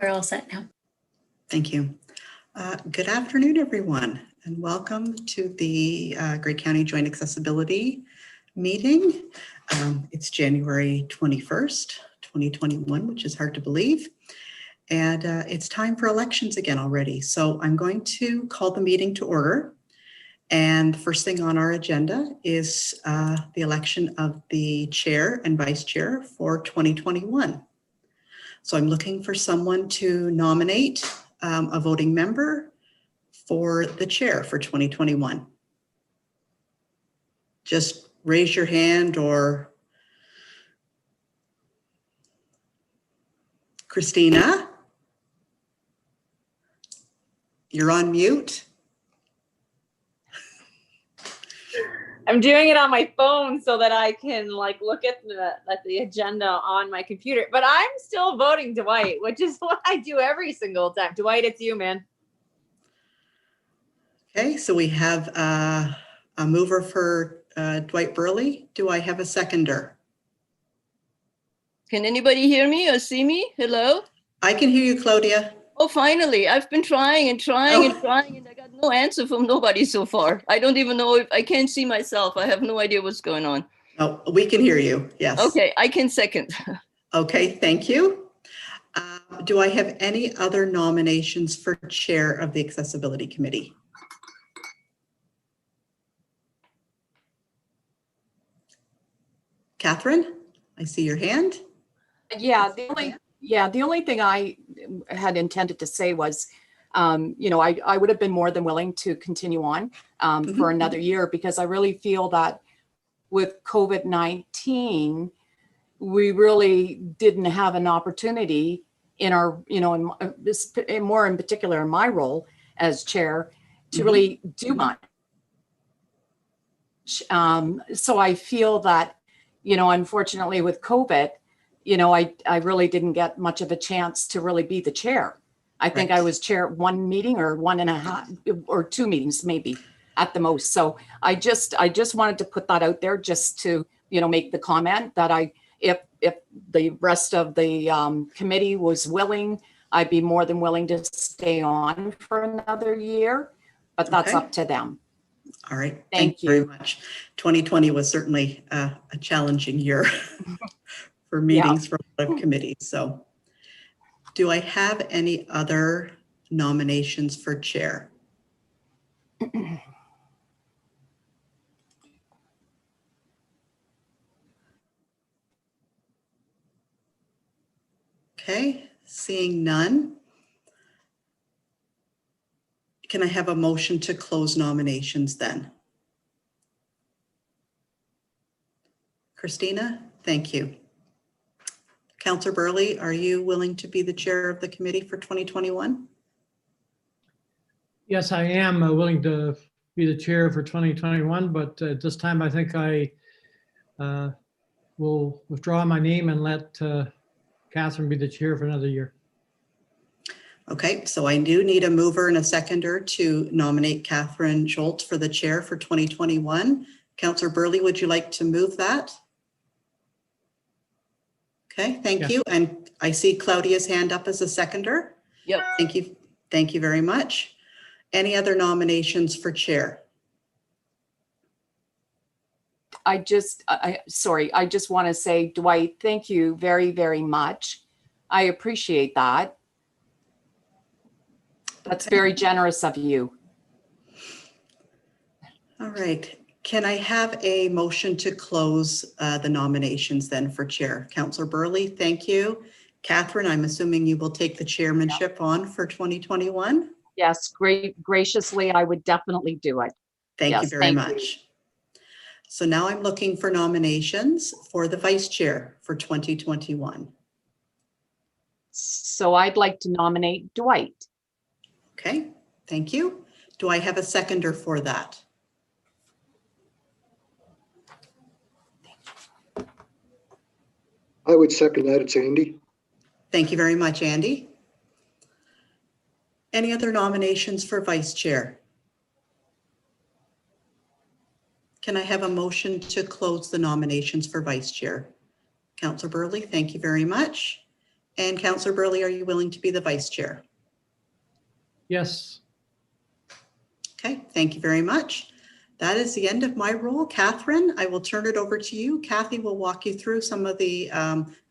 We're all set now. Thank you. Good afternoon, everyone, and welcome to the Grey County Joint Accessibility meeting. It's January 21st, 2021, which is hard to believe. And it's time for elections again already. So I'm going to call the meeting to order. And the first thing on our agenda is the election of the chair and vice chair for 2021. So I'm looking for someone to nominate a voting member for the chair for 2021. Just raise your hand, or Christina, you're on mute. I'm doing it on my phone so that I can look at the agenda on my computer, but I'm still voting Dwight, which is what I do every single time. Dwight, it's you, man. Okay, so we have a mover for Dwight Burley. Do I have a seconder? Can anybody hear me or see me? Hello? I can hear you, Claudia. Oh, finally. I've been trying and trying and trying, and I got no answer from nobody so far. I don't even know if I can't see myself. I have no idea what's going on. Oh, we can hear you. Yes. Okay, I can second. Okay, thank you. Do I have any other nominations for chair of the Accessibility Committee? Catherine, I see your hand. Yeah, the only thing I had intended to say was, I would have been more than willing to continue on for another year, because I really feel that with COVID-19, we really didn't have an opportunity in our, more in particular in my role as chair, to really do much. So I feel that, unfortunately with COVID, I really didn't get much of a chance to really be the chair. I think I was chair at one meeting or one and a half or two meetings, maybe at the most. So I just wanted to put that out there, just to, make the comment that if the rest of the committee was willing, I'd be more than willing to stay on for another year, but that's up to them. All right. Thank you very much. 2020 was certainly a challenging year for meetings for a lot of committees. So do I have any other nominations for chair? Okay, seeing none. Can I have a motion to close nominations then? Christina, thank you. Councillor Burley, are you willing to be the chair of the committee for 2021? Yes, I am willing to be the chair for 2021, but at this time I think I will withdraw my name and let Catherine be the chair for another year. Okay, so I do need a mover and a seconder to nominate Catherine Schultz for the chair for 2021. Councillor Burley, would you like to move that? Okay, thank you. And I see Claudia's hand up as a seconder. Yep. Thank you. Thank you very much. Any other nominations for chair? I just want to say, Dwight, thank you very, very much. I appreciate that. That's very generous of you. All right. Can I have a motion to close the nominations then for chair? Councillor Burley, thank you. Catherine, I'm assuming you will take the chairmanship on for 2021? Yes, graciously, I would definitely do it. Thank you very much. So now I'm looking for nominations for the vice chair for 2021. So I'd like to nominate Dwight. Okay, thank you. Do I have a seconder for that? I would second that. It's Andy. Thank you very much, Andy. Any other nominations for vice chair? Can I have a motion to close the nominations for vice chair? Councillor Burley, thank you very much. And Councillor Burley, are you willing to be the vice chair? Yes. Okay, thank you very much. That is the end of my role. Catherine, I will turn it over to you. Kathy will walk you through some of the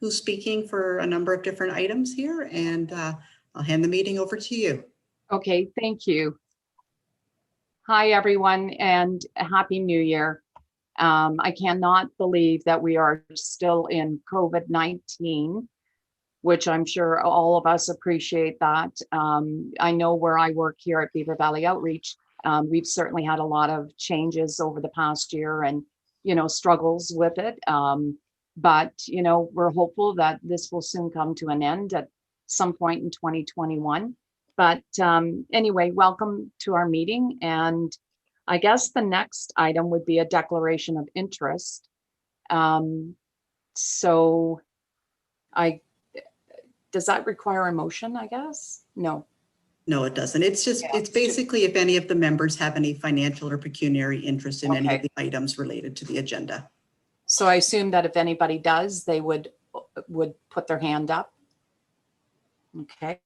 who's speaking for a number of different items here, and I'll hand the meeting over to you. Okay, thank you. Hi, everyone, and Happy New Year. I cannot believe that we are still in COVID-19, which I'm sure all of us appreciate that. I know where I work here at Beaver Valley Outreach, we've certainly had a lot of changes over the past year and, struggles with it. But, we're hopeful that this will soon come to an end at some point in 2021. But anyway, welcome to our meeting. And I guess the next item would be a declaration of interest. So does that require a motion, I guess? No. No, it doesn't. It's just, it's basically if any of the members have any financial or pecuniary interest in any of the items related to the agenda. So I assume that if anybody does, they would put their hand up. Okay.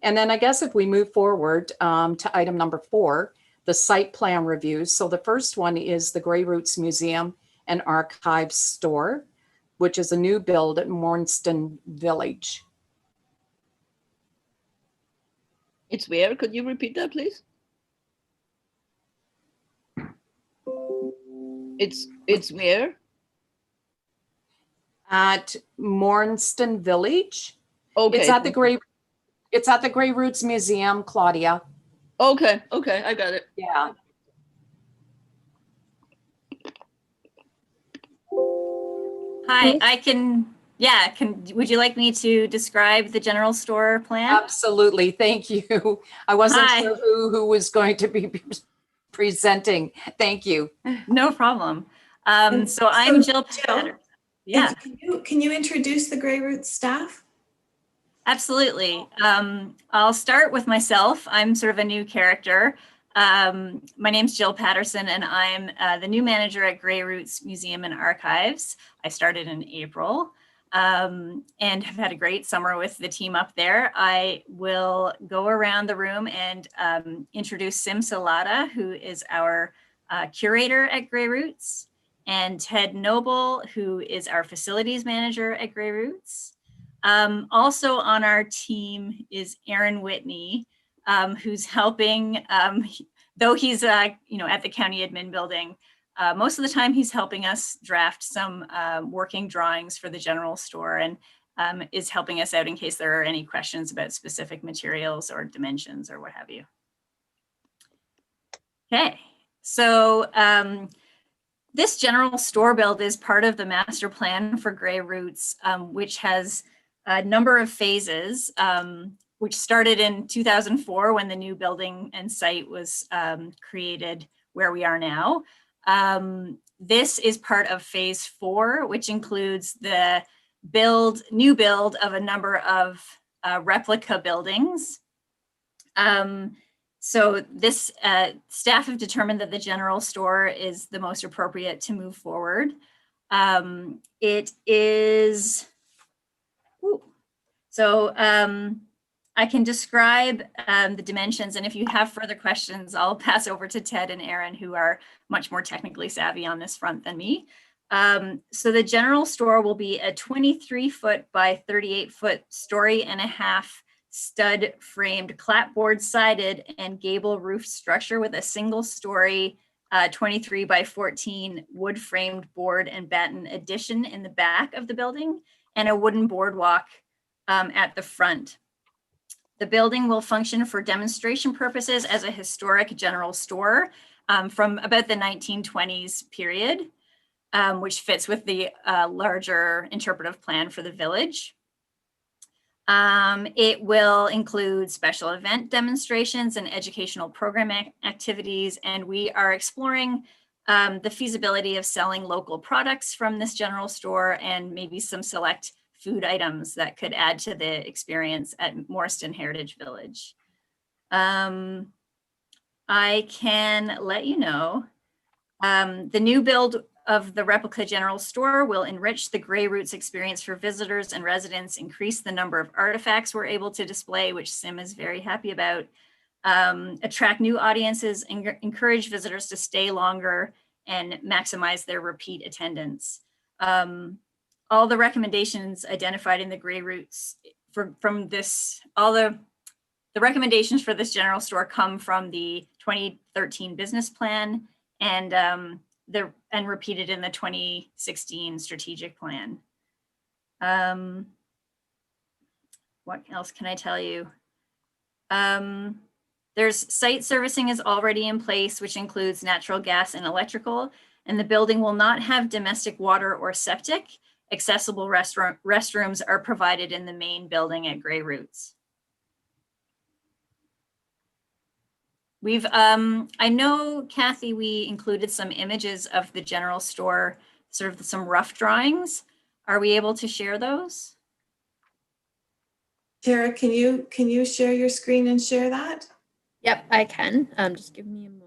And then I guess if we move forward to item number 4, the site plan reviews. So the first one is the Grey Roots Museum and Archives store, which is a new build at Morriston Village. It's where? Could you repeat that, please? It's where? At Morriston Village. Okay. It's at the Grey Roots Museum, Claudia. Okay, I got it. Yeah. Hi, would you like me to describe the general store plan? Absolutely, thank you. I wasn't Hi. sure who was going to be presenting. Thank you. No problem. So I'm Jill. Yeah, Can you introduce the Grey Roots staff? absolutely. I'll start with myself. I'm sort of a new character. My name's Jill Patterson, and I'm the new manager at Grey Roots Museum and Archives. I started in April and have had a great summer with the team up there. I will go around the room and introduce Sim Salata, who is our curator at Grey Roots, and Ted Noble, who is our facilities manager at Grey Roots. Also on our team is Aaron Whitney, who's helping, though he's at the county admin building. Most of the time he's helping us draft some working drawings for the general store, and is helping us out in case there are any questions about specific materials or dimensions or what have you. Okay, so this general store build is part of the master plan for Grey Roots, which has a number of phases, which started in 2004 when the new building and site was created where we are now. This is part of phase 4, which includes the new build of a number of replica buildings. So this staff have determined that the general store is the most appropriate to move forward. It is, I can describe the dimensions, and if you have further questions, I'll pass over to Ted and Aaron, who are much more technically savvy on this front than me. So the general store will be a 23-foot by 38-foot story and a half stud framed clapboard sided and gable roof structure with a single story 23 by 14 wood framed board and batten addition in the back of the building and a wooden boardwalk at the front. The building will function for demonstration purposes as a historic general store from about the 1920s period, which fits with the larger interpretive plan for the village. It will include special event demonstrations and educational program activities, and we are exploring the feasibility of selling local products from this general store and maybe some select food items that could add to the experience at Morriston Heritage Village. I can let you know the new build of the replica general store will enrich the Grey Roots experience for visitors and residents, increase the number of artifacts we're able to display, which Sim is very happy about, attract new audiences, encourage visitors to stay longer, and maximize their repeat attendance. All the recommendations identified in the Grey Roots from this, all the recommendations for this general store come from the 2013 business plan and repeated in the 2016 strategic plan. What else can I tell you? There's site servicing is already in place, which includes natural gas and electrical, and the building will not have domestic water or septic. Accessible restrooms are provided in the main building at Grey Roots. We've, I know, Kathy, we included some images of the general store, sort of some rough drawings. Are we able to share those? Tara, can you share your screen and share that? Yep, I can. Just give me a moment.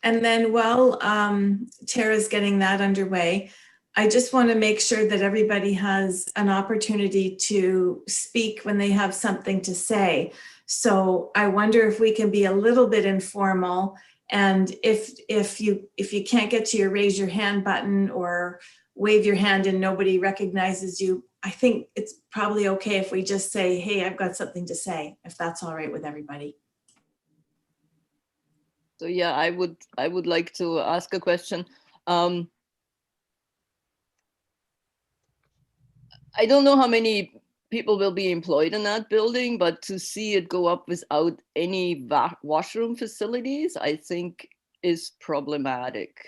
And then while Tara's getting that underway, I just want to make sure that everybody has an opportunity to speak when they have something to say. So I wonder if we can be a little bit informal, and if you can't get to your raise your hand button or wave your hand and nobody recognizes you, I think it's probably okay if we just say, hey, I've got something to say, if that's all right with everybody. So yeah, I would like to ask a question. I don't know how many people will be employed in that building, but to see it go up without any washroom facilities, I think is problematic.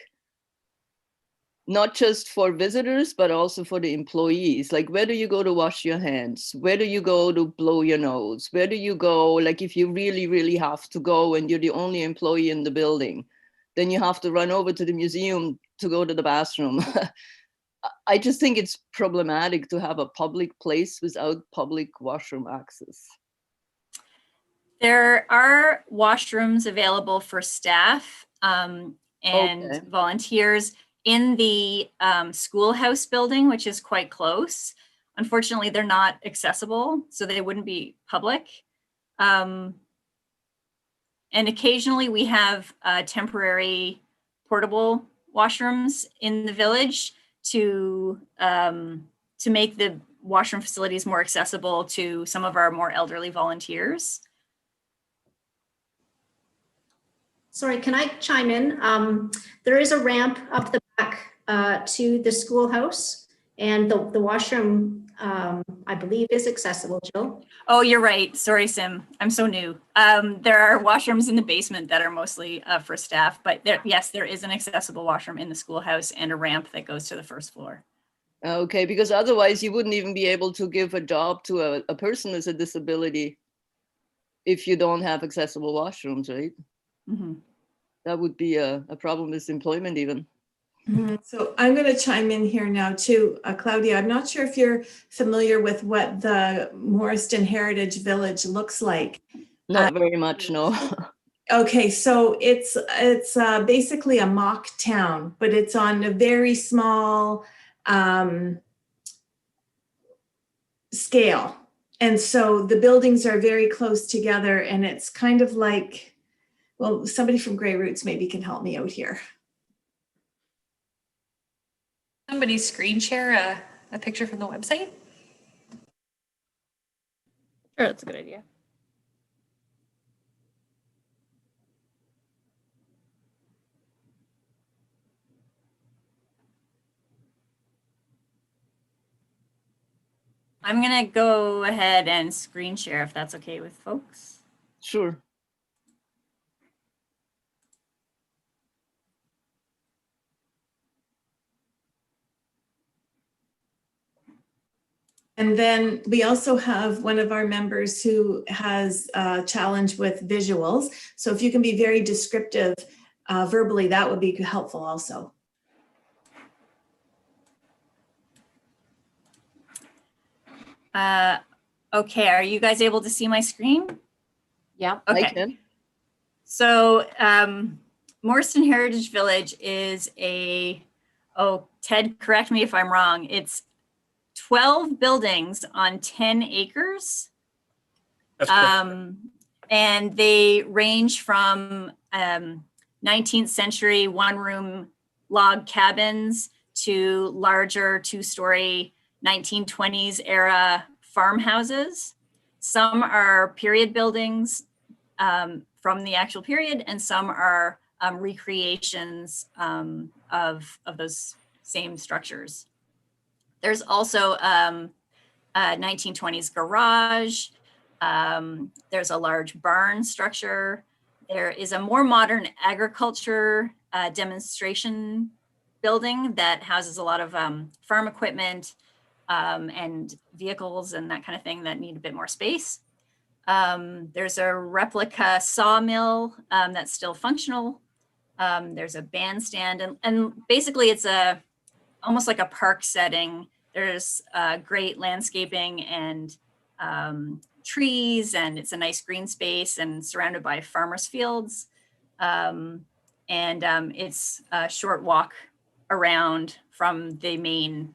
Not just for visitors, but also for the employees. Like, where do you go to wash your hands? Where do you go to blow your nose? Where do you go, like, if you really, really have to go and you're the only employee in the building, then you have to run over to the museum to go to the bathroom. I just think it's problematic to have a public place without public washroom access. There are washrooms available for staff and Okay. volunteers in the schoolhouse building, which is quite close. Unfortunately, they're not accessible, so they wouldn't be public. And occasionally we have temporary portable washrooms in the village to make the washroom facilities more accessible to some of our more elderly volunteers. Sorry, can I chime in? There is a ramp up the back to the schoolhouse, and the washroom, I believe, is accessible, Jill. Oh, you're right. Sorry, Sim. I'm so new. There are washrooms in the basement that are mostly for staff, but yes, there is an accessible washroom in the schoolhouse and a ramp that goes to the first floor. Okay, because otherwise you wouldn't even be able to give a job to a person with a disability if you don't have accessible washrooms, right? Mm-hmm. That would be a problem with employment even. So I'm going to chime in here now too, Claudia. I'm not sure if you're familiar with what the Morriston Heritage Village looks like. Not very much, no. Okay, so it's basically a mock town, but it's on a very small scale. And so the buildings are very close together, and it's kind of like, well, somebody from Grey Roots maybe can help me out here. Somebody screen share a picture from the website? Sure, that's a good idea. I'm gonna go ahead and screen share if that's okay with folks. Sure. And then we also have one of our members who has a challenge with visuals. So if you can be very descriptive verbally, that would be helpful also. Okay, are you guys able to see my screen? Yeah. I Okay. can. So Morriston Heritage Village is Ted, correct me if I'm wrong. It's 12 buildings on 10 acres. That's correct. And they range from 19th century one-room log cabins to larger two-story 1920s era farmhouses. Some are period buildings from the actual period, and some are recreations of those same structures. There's also a 1920s garage. There's a large barn structure. There is a more modern agriculture demonstration building that houses a lot of farm equipment and vehicles and that kind of thing that need a bit more space. There's a replica sawmill that's still functional. There's a bandstand, and basically it's almost like a park setting. There's great landscaping and trees, and it's a nice green space and surrounded by farmers' fields. It's a short walk around from the main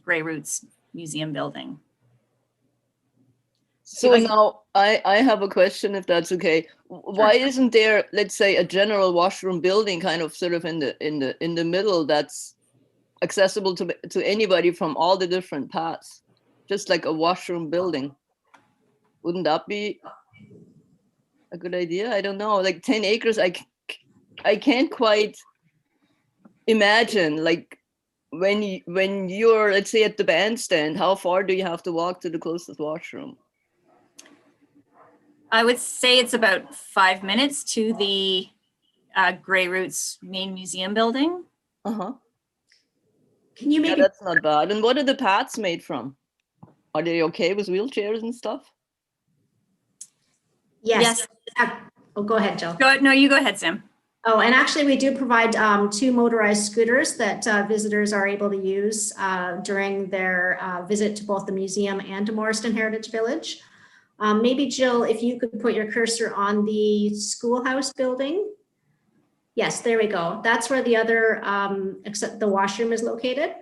Grey Roots Museum building. So now I have a question, if that's okay. Why isn't there, let's say, a general washroom building kind of sort of in the middle that's accessible to anybody from all the different paths? Just like a washroom building. Wouldn't that be a good idea? I don't know. Like 10 acres, I can't quite imagine, like when you're, let's say, at the bandstand, how far do you have to walk to the closest washroom? I would say it's about 5 minutes to the Grey Roots main museum building. Uh-huh. Can you maybe? Yeah, that's not bad. And what are the paths made from? Are they okay with wheelchairs and stuff? Yes. Oh, go ahead, Jill. No, you go ahead, Sam. Oh, and actually we do provide 2 motorized scooters that visitors are able to use during their visit to both the museum and to Morriston Heritage Village. Maybe Jill, if you could put your cursor on the schoolhouse building. Yes, there we go. That's where the other, except the washroom is located.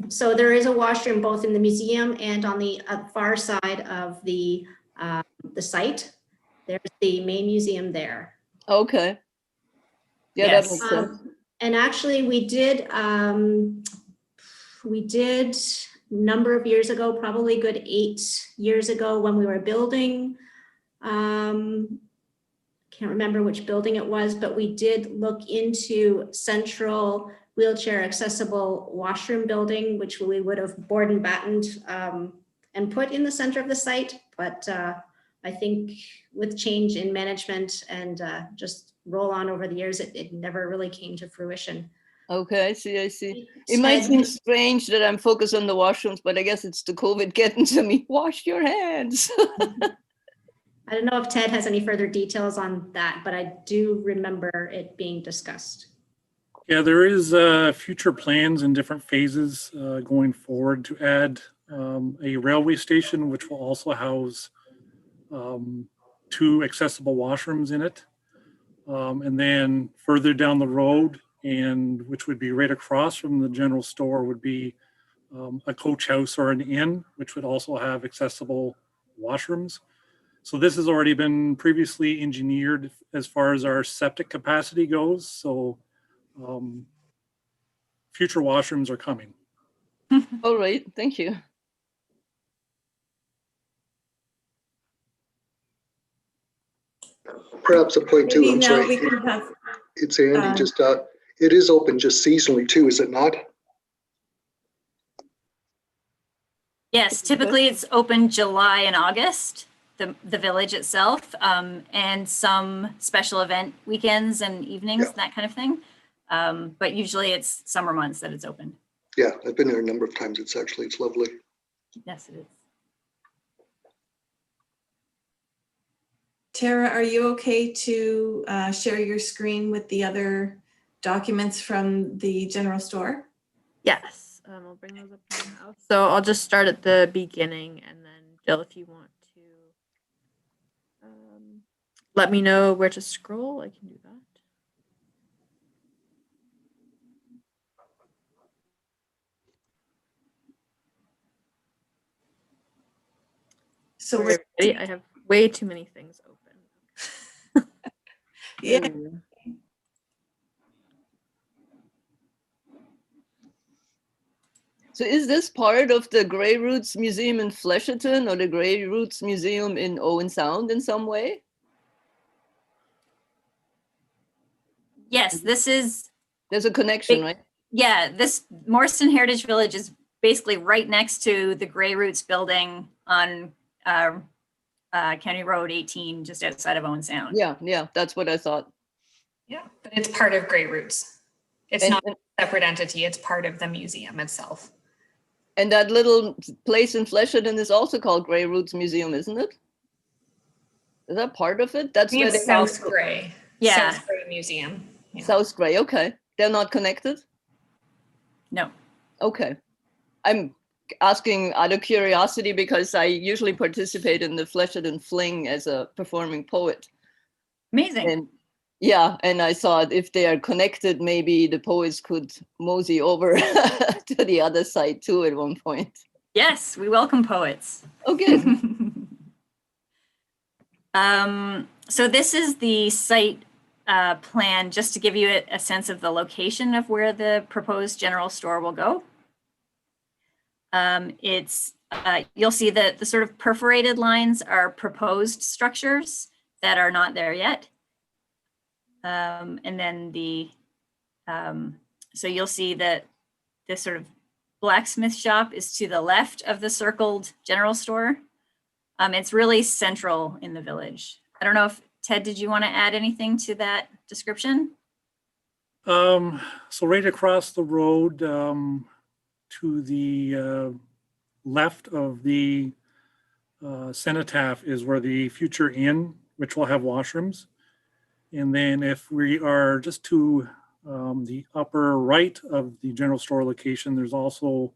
So there is a washroom both in the museum and on the far side of the site. There's the main museum there. Okay. Yeah, Yes. that makes sense. And actually we did number of years ago, probably a good 8 years ago when we were building, can't remember which building it was, but we did look into central wheelchair accessible washroom building, which we would have board and battened and put in the center of the site. But I think with change in management and just roll on over the years, it never really came to fruition. Okay, I see. It might seem strange that I'm focused on the washrooms, but I guess it's the COVID getting to me. Wash your hands. I don't know if Ted has any further details on that, but I do remember it being discussed. Yeah, there is future plans in different phases going forward to add a railway station, which will also house 2 accessible washrooms in it. And then further down the road, and which would be right across from the general store, would be a coach house or an inn, which would also have accessible washrooms. So this has already been previously engineered as far as our septic capacity goes. So future washrooms are coming. All right, thank you. Perhaps a point too, Maybe I'm now sorry. we can have, It's Andy, just, it is open just seasonally too, is it not? Yes, typically it's open July and August, the village itself, and some special event weekends and evenings, Yeah. that kind of thing. But usually it's summer months that it's open. Yeah, I've been there a number of times. It's lovely. Yes, it is. Tara, are you okay to share your screen with the other documents from the general store? Yes, I'll bring those up now. So I'll just start at the beginning, and then Jill, if you want to let me know where to scroll, I can do that. So Sorry, everybody, I have way too many things open. yeah, So is this part of the Grey Roots Museum in Flesherton or the Grey Roots Museum in Owen Sound in some way? Yes, this is, There's a connection, right? yeah, this Morriston Heritage Village is basically right next to the Grey Roots building on County Road 18, just outside of Owen Sound. Yeah, that's what I thought. Yeah, but it's part of Grey Roots. It's not a separate entity. It's part of the museum itself. And that little place in Flesherton is also called Grey Roots Museum, isn't it? Is that part of it? That's I think where it's they have South Grey. Yeah. South Grey Museum. Yeah. South Grey. Okay, they're not connected. No. Okay, I'm asking out of curiosity because I usually participate in the Flesherton Fling as a performing poet. Amazing. And yeah, and I thought if they are connected, maybe the poets could mosey over to the other side too at one point. Yes, we welcome poets. Oh, good. So this is the site plan, just to give you a sense of the location of where the proposed general store will go. You'll see that the sort of perforated lines are proposed structures that are not there yet. And then so you'll see that this sort of blacksmith shop is to the left of the circled general store. It's really central in the village. I don't know if, Ted, did you want to add anything to that description? So right across the road to the left of the cenotaph is where the future inn, which will have washrooms. And then if we are just to the upper right of the general store location, there's also,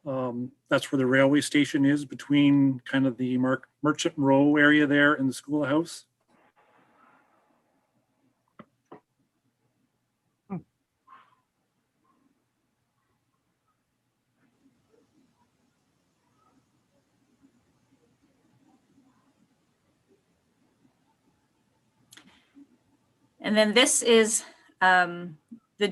that's where the railway station is, between kind of the Merchant Row area there and the schoolhouse. And then this is the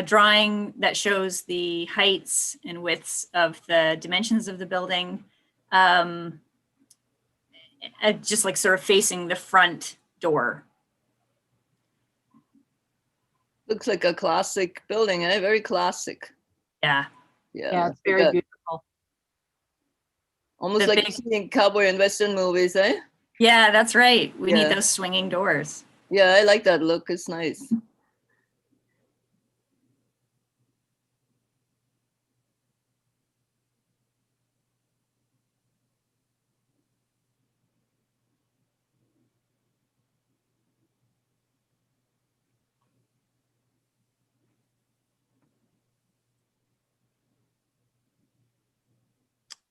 drawing that shows the heights and widths of the dimensions of the building, just like sort of facing the front door. Looks like a classic building, eh? Very classic. Yeah. Yeah, it's very beautiful. Almost The like big- you see in cowboy and western movies, eh? Yeah, that's right. We need Yeah. those swinging doors. Yeah, I like that look. It's nice.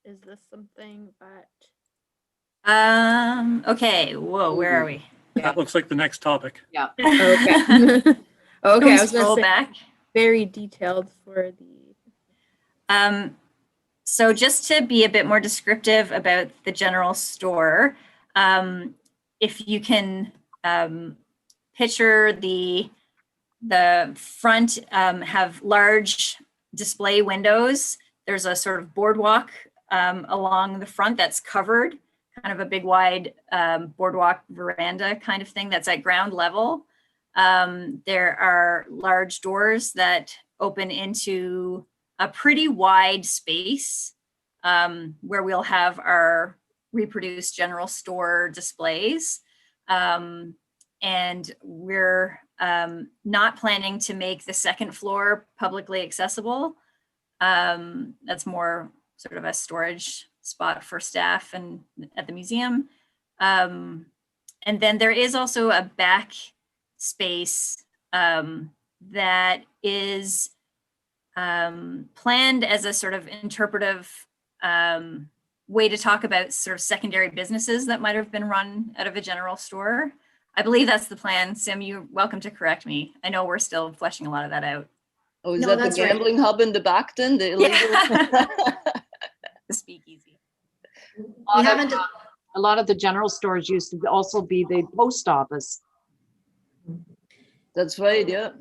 Is this something that? Okay. Whoa, where are we? That looks like the next topic. Yeah. Okay. Can Okay, we I was gonna scroll say back. very detailed for the. So just to be a bit more descriptive about the general store, if you can picture the front have large display windows. There's a sort of boardwalk along the front that's covered, kind of a big wide boardwalk veranda kind of thing that's at ground level. There are large doors that open into a pretty wide space where we'll have our reproduced general store displays. And we're not planning to make the second floor publicly accessible. That's more sort of a storage spot for staff and at the museum. And then there is also a back space that is planned as a sort of interpretive way to talk about sort of secondary businesses that might have been run out of a general store. I believe that's the plan. Sim, you're welcome to correct me. I know we're still fleshing a lot of that out. Oh, is No, that the that's right. gambling hub in the back then? The illegal? Yeah. The speakeasy. We haven't, A lot of the general stores used to also be the post office. That's right, yeah.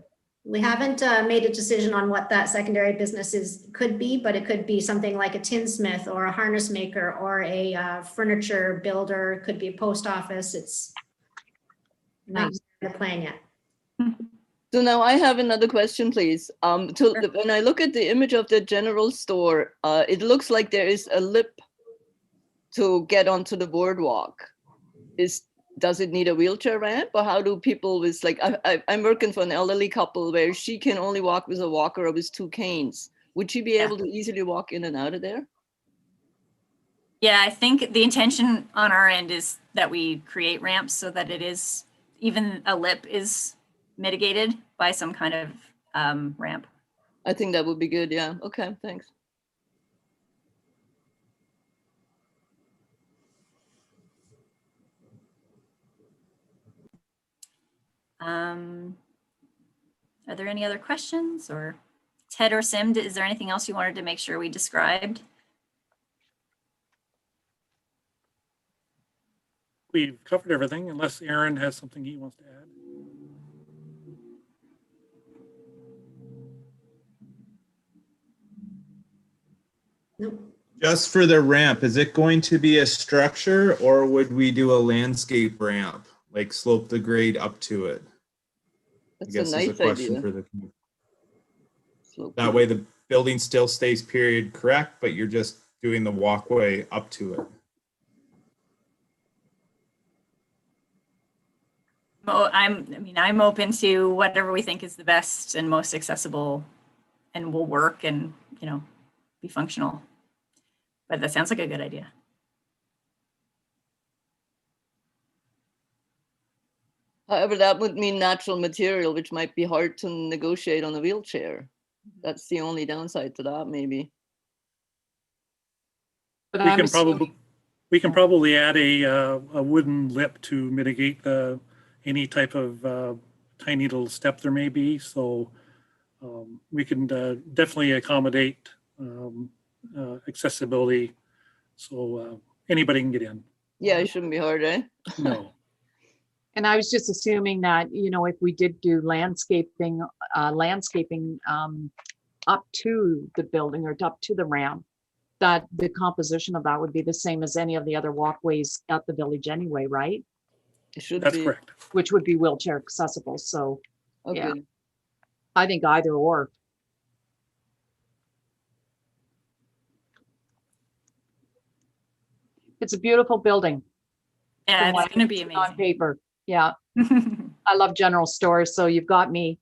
we haven't made a decision on what that secondary business could be, but it could be something like a tinsmith or a harness maker or a furniture builder. It could be a post office. It's not Nice. in the plan yet. So now I have another question, please. When I look at the image of the general store, it looks like there is a lip to get onto the boardwalk. Does it need a wheelchair ramp, or how do people with, like, I'm working for an elderly couple where she can only walk with a walker or with 2 canes. Would she be able to easily walk in and out of there? Yeah, I think the intention on our end is that we create ramps so that it is, even a lip is mitigated by some kind of ramp. I think that would be good, yeah. Okay, thanks. Are there any other questions, or Ted or Sim, is there anything else you wanted to make sure we described? We've covered everything unless Aaron has something he wants to add. Nope. Just for the ramp, is it going to be a structure, or would we do a landscape ramp, like slope the grade up to it? That's I guess a nice is a question idea. for the that way the building still stays period correct, but you're just doing the walkway up to it. I'm open to whatever we think is the best and most accessible and will work and, be functional. But that sounds like a good idea. However, that would mean natural material, which might be hard to negotiate on a wheelchair. That's the only downside to that, maybe. But we can probably add a wooden lip to mitigate any type of tiny little step there may be. So we can definitely accommodate accessibility, so anybody can get in. Yeah, it shouldn't be hard, eh? No. And I was just assuming that, if we did do landscaping up to the building or up to the ramp, that the composition of that would be the same as any of the other walkways at the village anyway, right? It should That's be. correct. Which would be wheelchair accessible. So, Okay. yeah, I think either or. It's a beautiful building. Yeah, from what it's going to I be see amazing. on paper. Yeah. I love general stores, so you've got me.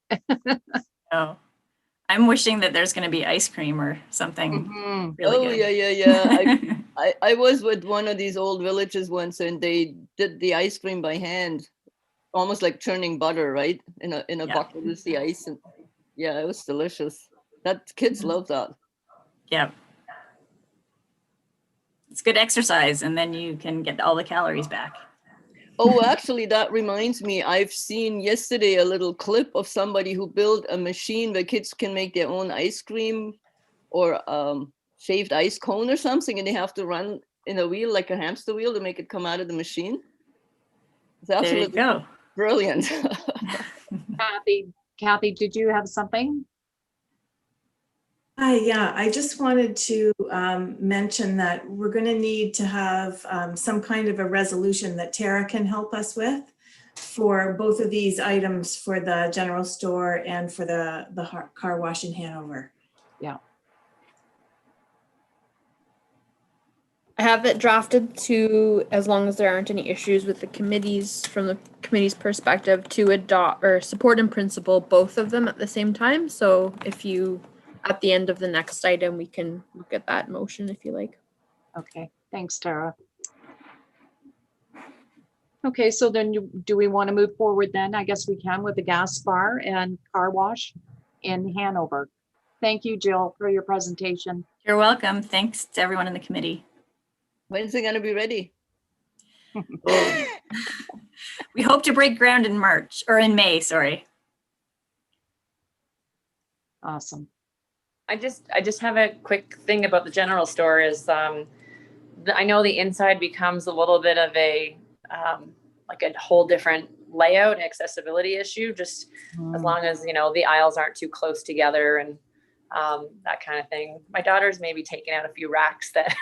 Oh, I'm wishing that there's going to be ice cream or something Mhm. really good. Yeah. I was with one of these old villages once, and they did the ice cream by hand, almost like churning butter, right? In a Yeah. bucket with the ice, and yeah, it was delicious. That kids love that. Yeah. It's good exercise, and then you can get all the calories back. Oh, actually, that reminds me, I've seen yesterday a little clip of somebody who built a machine where kids can make their own ice cream or shaved ice cone or something, and they have to run in a wheel, like a hamster wheel, to make it come out of the machine. It's There you absolutely go. brilliant. Kathy, did you have something? Hi, yeah, I just wanted to mention that we're going to need to have some kind of a resolution that Tara can help us with for both of these items, for the general store and for the car wash in Hanover. Yeah. I have it drafted to, as long as there aren't any issues with the committees, from the committee's perspective, to adopt or support in principle both of them at the same time. So if you, at the end of the next item, we can look at that motion if you like. Okay, thanks, Tara. Okay, so then do we want to move forward then? I guess we can with the gas bar and car wash in Hanover. Thank you, Jill, for your presentation. You're welcome. Thanks to everyone in the committee. When's it gonna be ready? We hope to break ground in March or in May, sorry. Awesome. I just have a quick thing about the general store is I know the inside becomes a little bit of a like a whole different layout accessibility issue, just as long as, you know, the aisles aren't too close together and that kind of thing. My daughter's maybe taken out a few racks that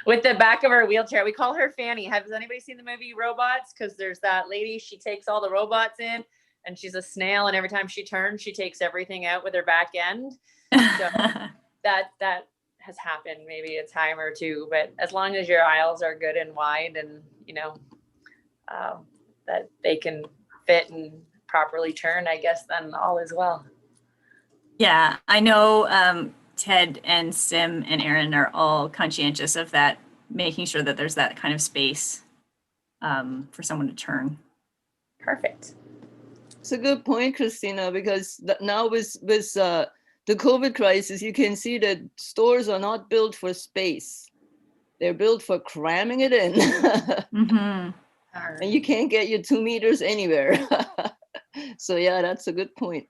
with the back of her wheelchair. We call her Fanny. Has anybody seen the movie Robots? Because there's that lady, she takes all the robots in and she's a snail, and every time she turns, she takes everything out with her back end. So that has happened maybe a time or two, but as long as your aisles are good and wide and, you know, that they can fit and properly turn, I guess, then all is well. Yeah, I know Ted and Sim and Aaron are all conscientious of that, making sure that there's that kind of space for someone to turn. Perfect. It's a good point, Christina, because now with the COVID crisis, you can see that stores are not built for space. They're built for cramming it in. Mm-hmm. And you can't get your 2 meters anywhere. So yeah, that's a good point.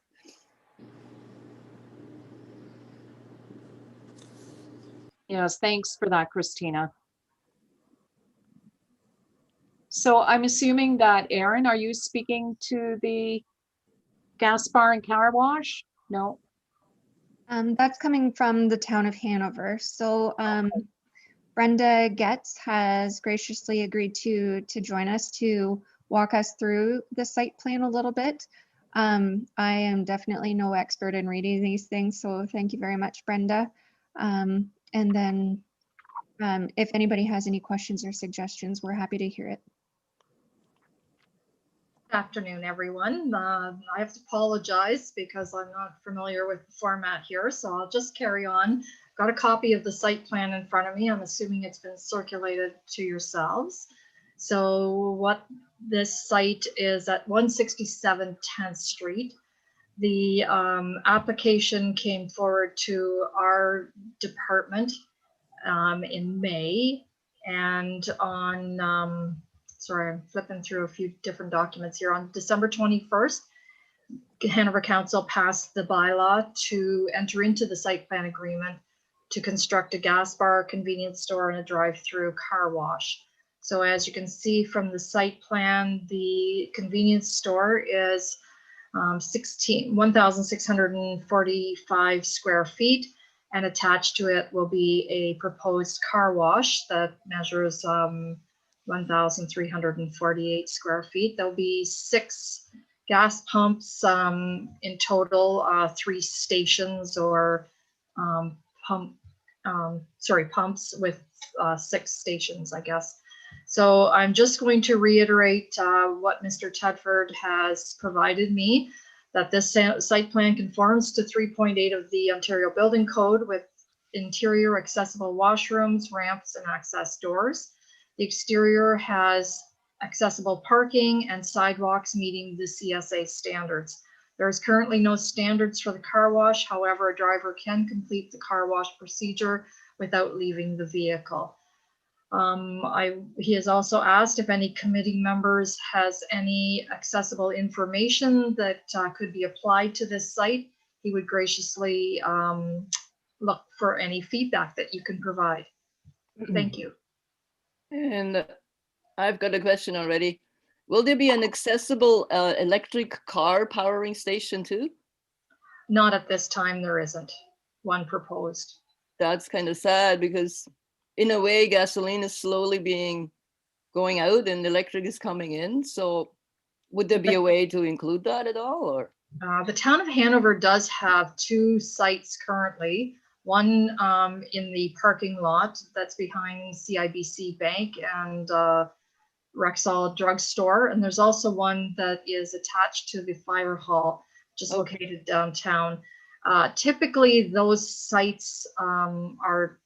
Yes, thanks for that, Christina. So I'm assuming that, Aaron, are you speaking to the gas bar and car wash? No. That's coming from the town of Hanover. So Brenda Getz has graciously agreed to join us to walk us through the site plan a little bit. I am definitely no expert in reading these things, so thank you very much, Brenda. And then if anybody has any questions or suggestions, we're happy to hear it. Good afternoon, everyone. I have to apologize because I'm not familiar with the format here, so I'll just carry on. Got a copy of the site plan in front of me. I'm assuming it's been circulated to yourselves. So what this site is at 167 10th Street. The application came forward to our department in May, and on sorry, I'm flipping through a few different documents here. On December 21st, Hanover Council passed the bylaw to enter into the site plan agreement to construct a gas bar, convenience store, and a drive-through car wash. So as you can see from the site plan, the convenience store is 1,645 square feet, and attached to it will be a proposed car wash that measures 1,348 square feet. There'll be 6 gas pumps in total, 3 stations or pumps with 6 stations, I guess. So I'm just going to reiterate what Mr. Tedford has provided me, that this site plan conforms to 3.8 of the Ontario Building Code with interior accessible washrooms, ramps, and access doors. The exterior has accessible parking and sidewalks meeting the CSA standards. There is currently no standards for the car wash. However, a driver can complete the car wash procedure without leaving the vehicle. He has also asked if any committee members has any accessible information that could be applied to this site. He would graciously look for any feedback that you can provide. Thank you. And I've got a question already. Will there be an accessible electric car powering station too? Not at this time, there isn't one proposed. That's kind of sad because in a way, gasoline is slowly going out and electric is coming in. So would there be a way to include that at all? Or the town of Hanover does have 2 sites currently. One in the parking lot that's behind CIBC Bank and Rexall Drugstore. And there's also one that is attached to the fire hall, just located downtown. Typically, those sites are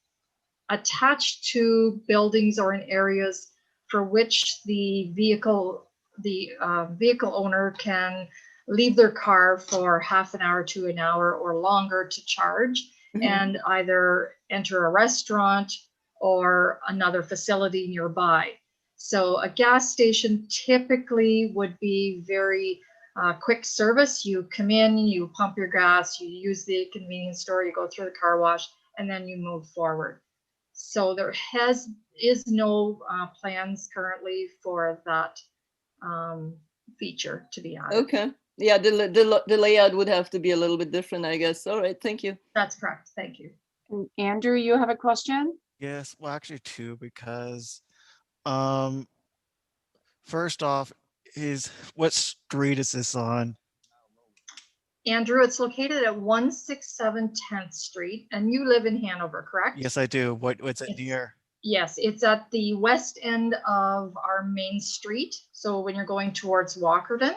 attached to buildings or in areas for which the vehicle owner can leave their car for half an hour to an hour or longer to charge and either enter a restaurant or another facility nearby. So a gas station typically would be very quick service. You come in, you pump your gas, you use the convenience store, you go through the car wash, and then you move forward. So there is no plans currently for that feature to be added. Okay. Yeah, the layout would have to be a little bit different, I guess. All right, thank you. That's correct. Thank you. Andrew, you have a question? Yes, well, actually two, because first off, what street is this on? Andrew, it's located at 167 10th Street, and you live in Hanover, correct? Yes, I do. What's it near? Yes, it's at the west end of our main street. So when you're going towards Walkerton.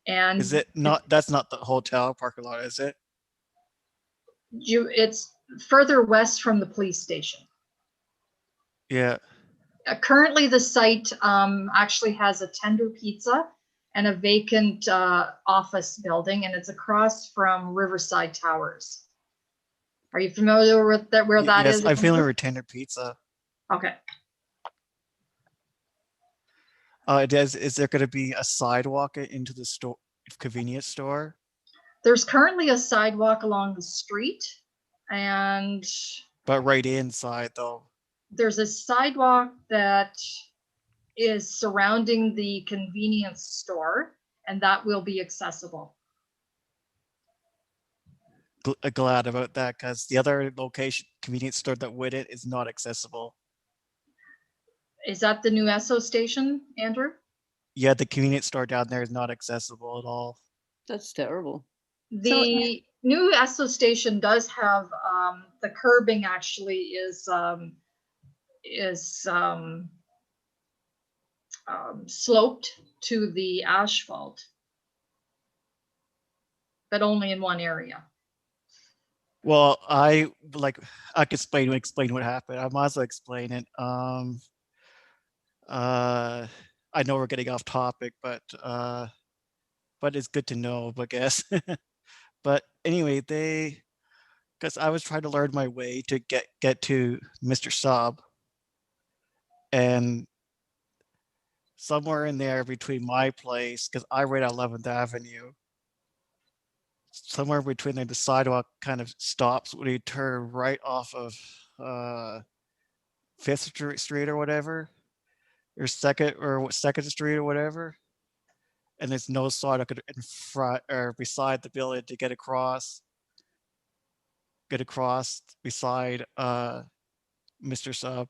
And Is it not, that's not the hotel parking lot, is it? It's further west from the police station. Yeah. Currently, the site actually has a Tender Pizza and a vacant office building, and it's across from Riverside Towers. Are you familiar with that, where that is? Yes, I'm familiar with Tender Pizza. Okay. Is there going to be a sidewalk into the store, convenience store? There's currently a sidewalk along the street, and But right inside though. there's a sidewalk that is surrounding the convenience store, and that will be accessible. Glad about that, because the other location, convenience store that with it is not accessible. Is that the new Esso station, Andrew? Yeah, the convenience store down there is not accessible at all. That's terrible. The new Esso station does have the curbing actually is sloped to the asphalt, but only in one area. Well, I could explain what happened. I might as well explain it. I know we're getting off topic, but it's good to know, I guess. But anyway, because I was trying to learn my way to get to Mr. Sub, and somewhere in there between my place, because I right at 11th Avenue, somewhere between there, the sidewalk kind of stops when you turn right off of 5th Street or whatever, or Second Street or whatever, and there's no sidewalk in front or beside the building to get across beside Mr. Sub.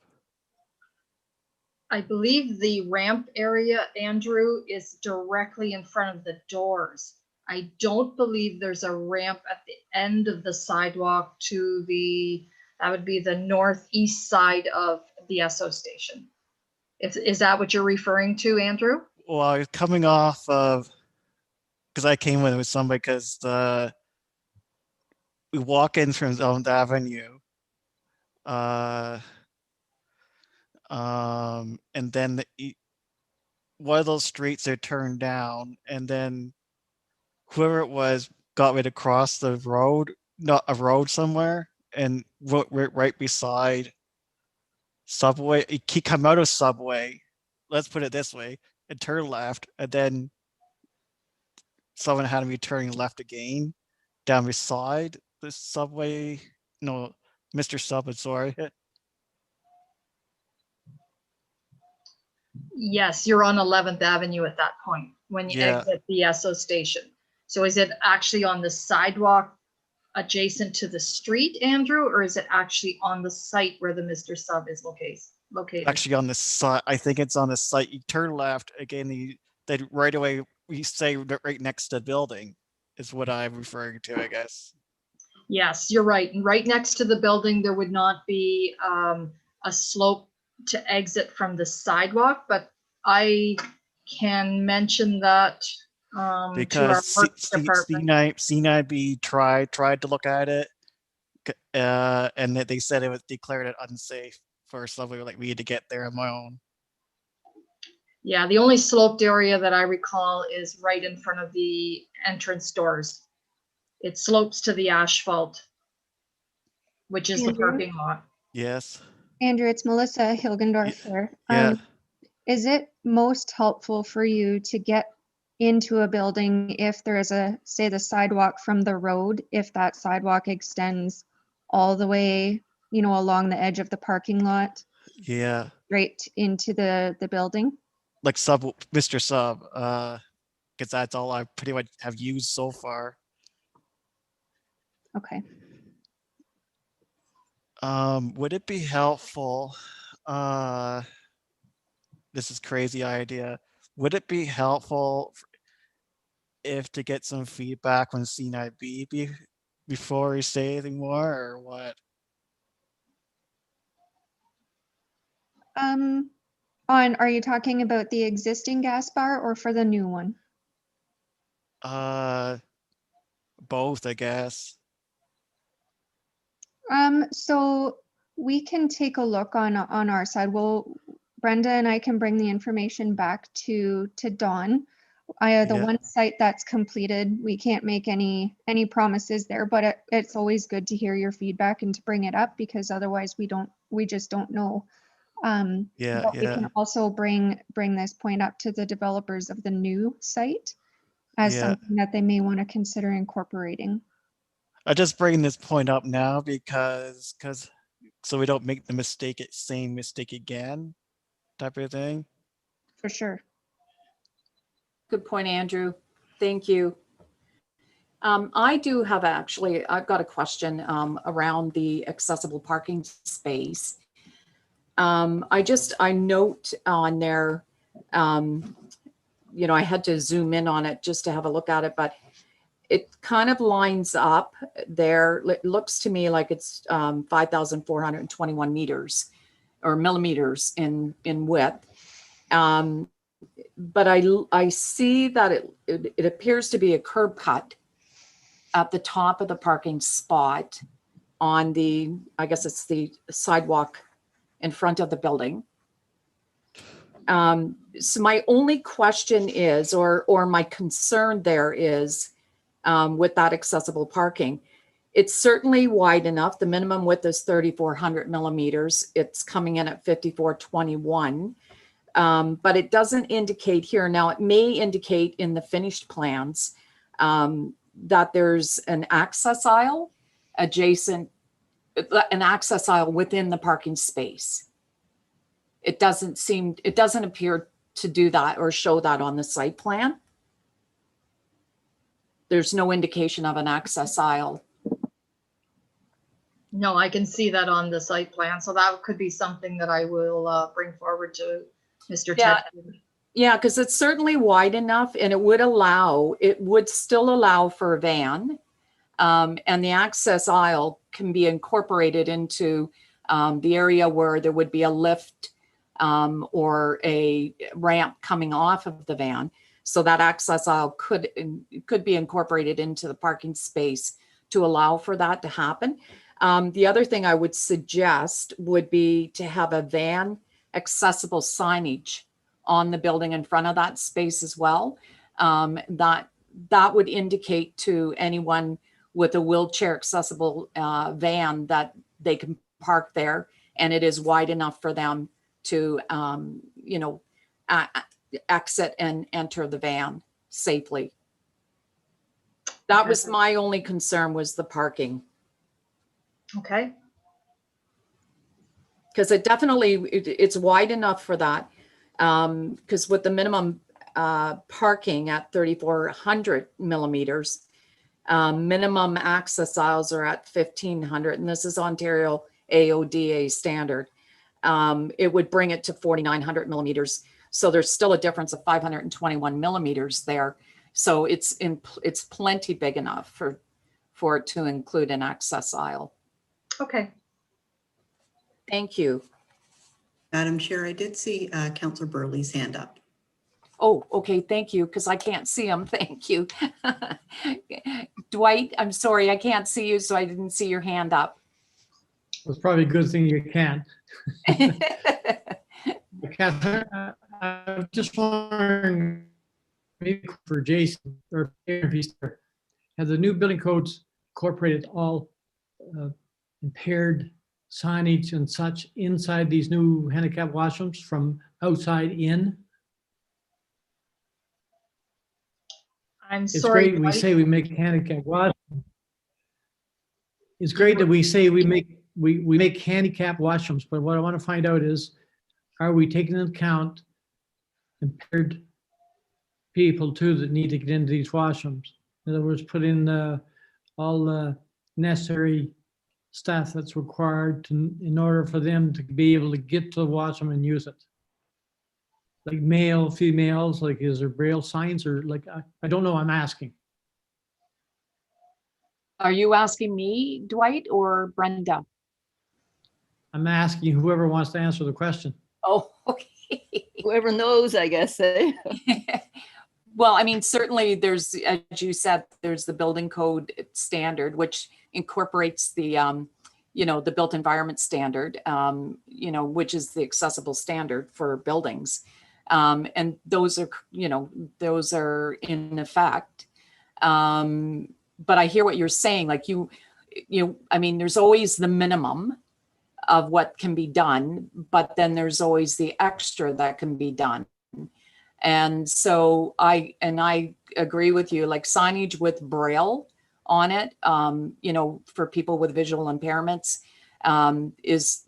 I believe the ramp area, Andrew, is directly in front of the doors. I don't believe there's a ramp at the end of the sidewalk to that would be the northeast side of the Esso station. Is that what you're referring to, Andrew? Well, I was coming off of, because I came with somebody, because we walk in from 11th Avenue, and then one of those streets are turned down, and then whoever it was got me to cross the road, not a road somewhere, and right beside Subway. He come out of Subway, let's put it this way, and turn left, and then someone had me turning left again down beside the Subway. No, Mr. Sub, sorry. Yes, you're on 11th Avenue at that point when you exit the Esso station. So is it actually on the sidewalk adjacent to the street, Andrew, or is it actually on the site where the Mr. Sub is located? Actually on the site, I think it's on the site. You turn left again, then right away we say right next to the building is what I'm referring to, I guess. Yes, you're right. And right next to the building, there would not be a slope to exit from the sidewalk, but I can mention that because to our works department. C9B tried to look at it, and they said it was declared it unsafe for somebody like me to get there on my own. Yeah, the only sloped area that I recall is right in front of the entrance doors. It slopes to the asphalt, which is the Andrew? parking lot. Yes. Andrew, it's Melissa Hilgendorf here. Yeah. Is it most helpful for you to get into a building if there is say the sidewalk from the road, if that sidewalk extends all the way, along the edge of the parking lot, Yeah. right into the building? Like Mr. Sub, because that's all I pretty much have used so far. Okay. Would it be helpful? This is crazy idea. Would it be helpful if to get some feedback on C9B before we say anything more, or what? Are you talking about the existing gas bar or for the new one? Both, I guess. So we can take a look on our side. Brenda and I can bring the information back to Dawn. The Yeah. one site that's completed, we can't make any promises there, but it's always good to hear your feedback and to bring it up, because otherwise we just don't know. Yeah, But we yeah, can also bring this point up to the developers of the new site as yeah. something that they may want to consider incorporating. I just bring this point up now because so we don't make the same mistake again, type of thing. For sure. Good point, Andrew. Thank you. I do have I've got a question around the accessible parking space. I note on there, I had to zoom in on it just to have a look at it, but it kind of lines up there. It looks to me like it's 5,421 meters or millimeters in width. But I see that it appears to be a curb cut at the top of the parking spot on I guess it's the sidewalk in front of the building. So my only question is, or my concern there is, with that accessible parking, it's certainly wide enough. The minimum width is 3,400 millimeters. It's coming in at 5,421. But it doesn't indicate here. Now, it may indicate in the finished plans that there's an access aisle within the parking space. It doesn't appear to do that or show that on the site plan. There's no indication of an access aisle. No, I can see that on the site plan. So that could be something that I will bring forward to Mr. Yeah. Ted. Yeah, because it's certainly wide enough, and it would still allow for a van. And the access aisle can be incorporated into the area where there would be a lift or a ramp coming off of the van. So that access aisle could be incorporated into the parking space to allow for that to happen. The other thing I would suggest would be to have a van accessible signage on the building in front of that space as well. That would indicate to anyone with a wheelchair accessible van that they can park there, and it is wide enough for them to exit and enter the van safely. That was my only concern, was the parking. Okay. Because it's wide enough for that. Because with the minimum parking at 3,400 millimeters, minimum access aisles are at 1,500, and this is Ontario AODA standard. It would bring it to 4,900 millimeters. So there's still a difference of 521 millimeters there. So it's plenty big enough for it to include an access aisle. Okay. Thank you. Madam Chair, I did see Councillor Burley's hand up. Oh, okay. Thank you. Because I can't see him. Thank you. Dwight, I'm sorry. I can't see you, so I didn't see your hand up. It's probably a good thing you can't. Catherine, I'm just wondering, maybe for Jason or if he's there, have the new building codes incorporated all impaired signage and such inside these new handicap washrooms from outside in? I'm It's sorry, great we Dwight. say we make handicap washrooms. It's great that we say we make handicap washrooms, but what I want to find out is, are we taking into account impaired people too that need to get into these washrooms? In other words, put in all the necessary staff that's required in order for them to be able to get to the washroom and use it. Like male, females, like is there braille signs or like, I don't know, I'm asking. Are you asking me, Dwight, or Brenda? I'm asking whoever wants to answer the question. Oh, okay. Whoever knows, I guess. Eh? Well, I mean, certainly there's, as you said, there's the building code standard, which incorporates the, the built environment standard, which is the accessible standard for buildings. And those are in effect. But I hear what you're saying, like I mean, there's always the minimum of what can be done, but then there's always the extra that can be done. And so I agree with you, like signage with braille on it, for people with visual impairments, is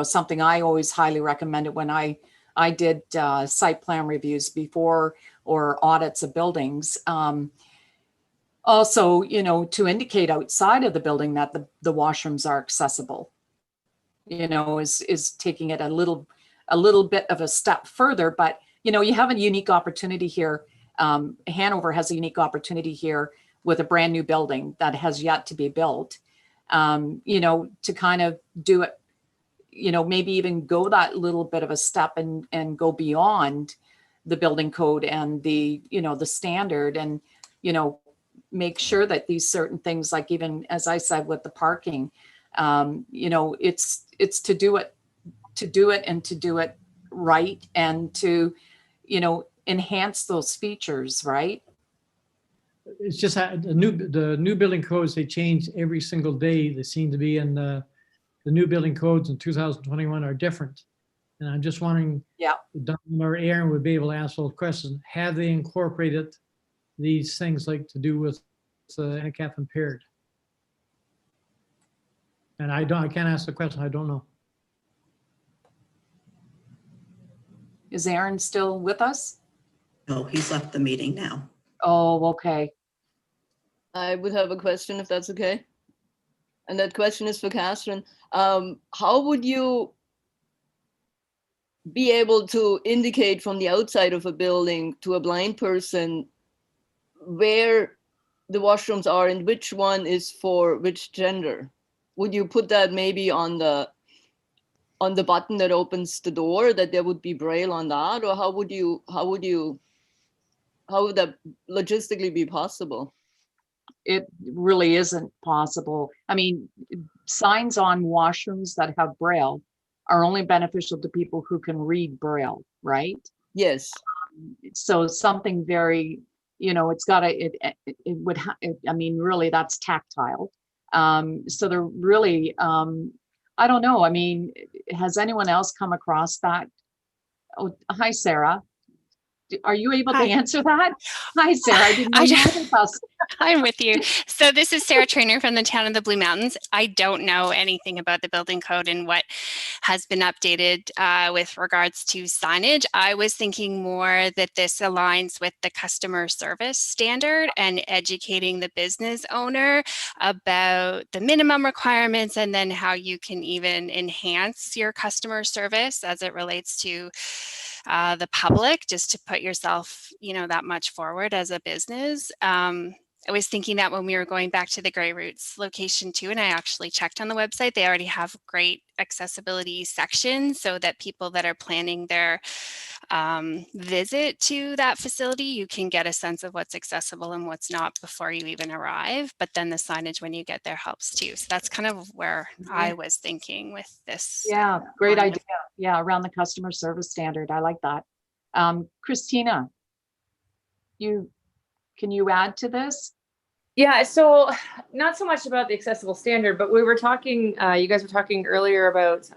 something I always highly recommended when I did site plan reviews before or audits of buildings. Also, to indicate outside of the building that the washrooms are accessible, is taking it a little bit of a step further. But, you have a unique opportunity here. Hanover has a unique opportunity here with a brand new building that has yet to be built, to kind of do it, maybe even go that little bit of a step and go beyond the building code and the standard, and, make sure that these certain things, like even as I said with the parking, it's to do it and to do it right, and to, enhance those features, right? It's just that the new building codes, they change every single day. They seem to be in the new building codes in 2021 are different. And I'm just wondering, Don or Aaron would be able to answer those questions. Have they incorporated these things like to do with handicap impaired? And I can't ask the question. I don't know. Is Aaron still with us? No, he's left the meeting now. Oh, okay. I would have a question if that's okay. And that question is for Catherine. How would you be able to indicate from the outside of a building to a blind person where the washrooms are and which one is for which gender? Would you put that maybe on the button that opens the door, that there would be braille on that? Or how would that logistically be possible? It really isn't possible. I mean, signs on washrooms that have braille are only beneficial to people who can read braille, right? Yes. So something very, it's got to, I mean, really that's tactile. So they're really, I don't know. I mean, has anyone else come across that? Oh, hi, Sarah. Are you able to answer that? Hi, Sarah. I didn't know you were with us. I'm with you. So this is Sarah Trainer from the town of the Blue Mountains. I don't know anything about the building code and what has been updated with regards to signage. I was thinking more that this aligns with the customer service standard and educating the business owner about the minimum requirements, and then how you can even enhance your customer service as it relates to the public, just to put yourself, that much forward as a business. I was thinking that when we were going back to the Grey Roots location too, and I actually checked on the website, they already have great accessibility sections so that people that are planning their visit to that facility, you can get a sense of what's accessible and what's not before you even arrive. But then the signage when you get there helps too. So that's kind of where I was thinking with this. Yeah, great idea. Yeah, around the customer service standard. I like that. Christina, can you add to this? Yeah, so not so much about the accessible standard, but we were talking, you guys were talking earlier about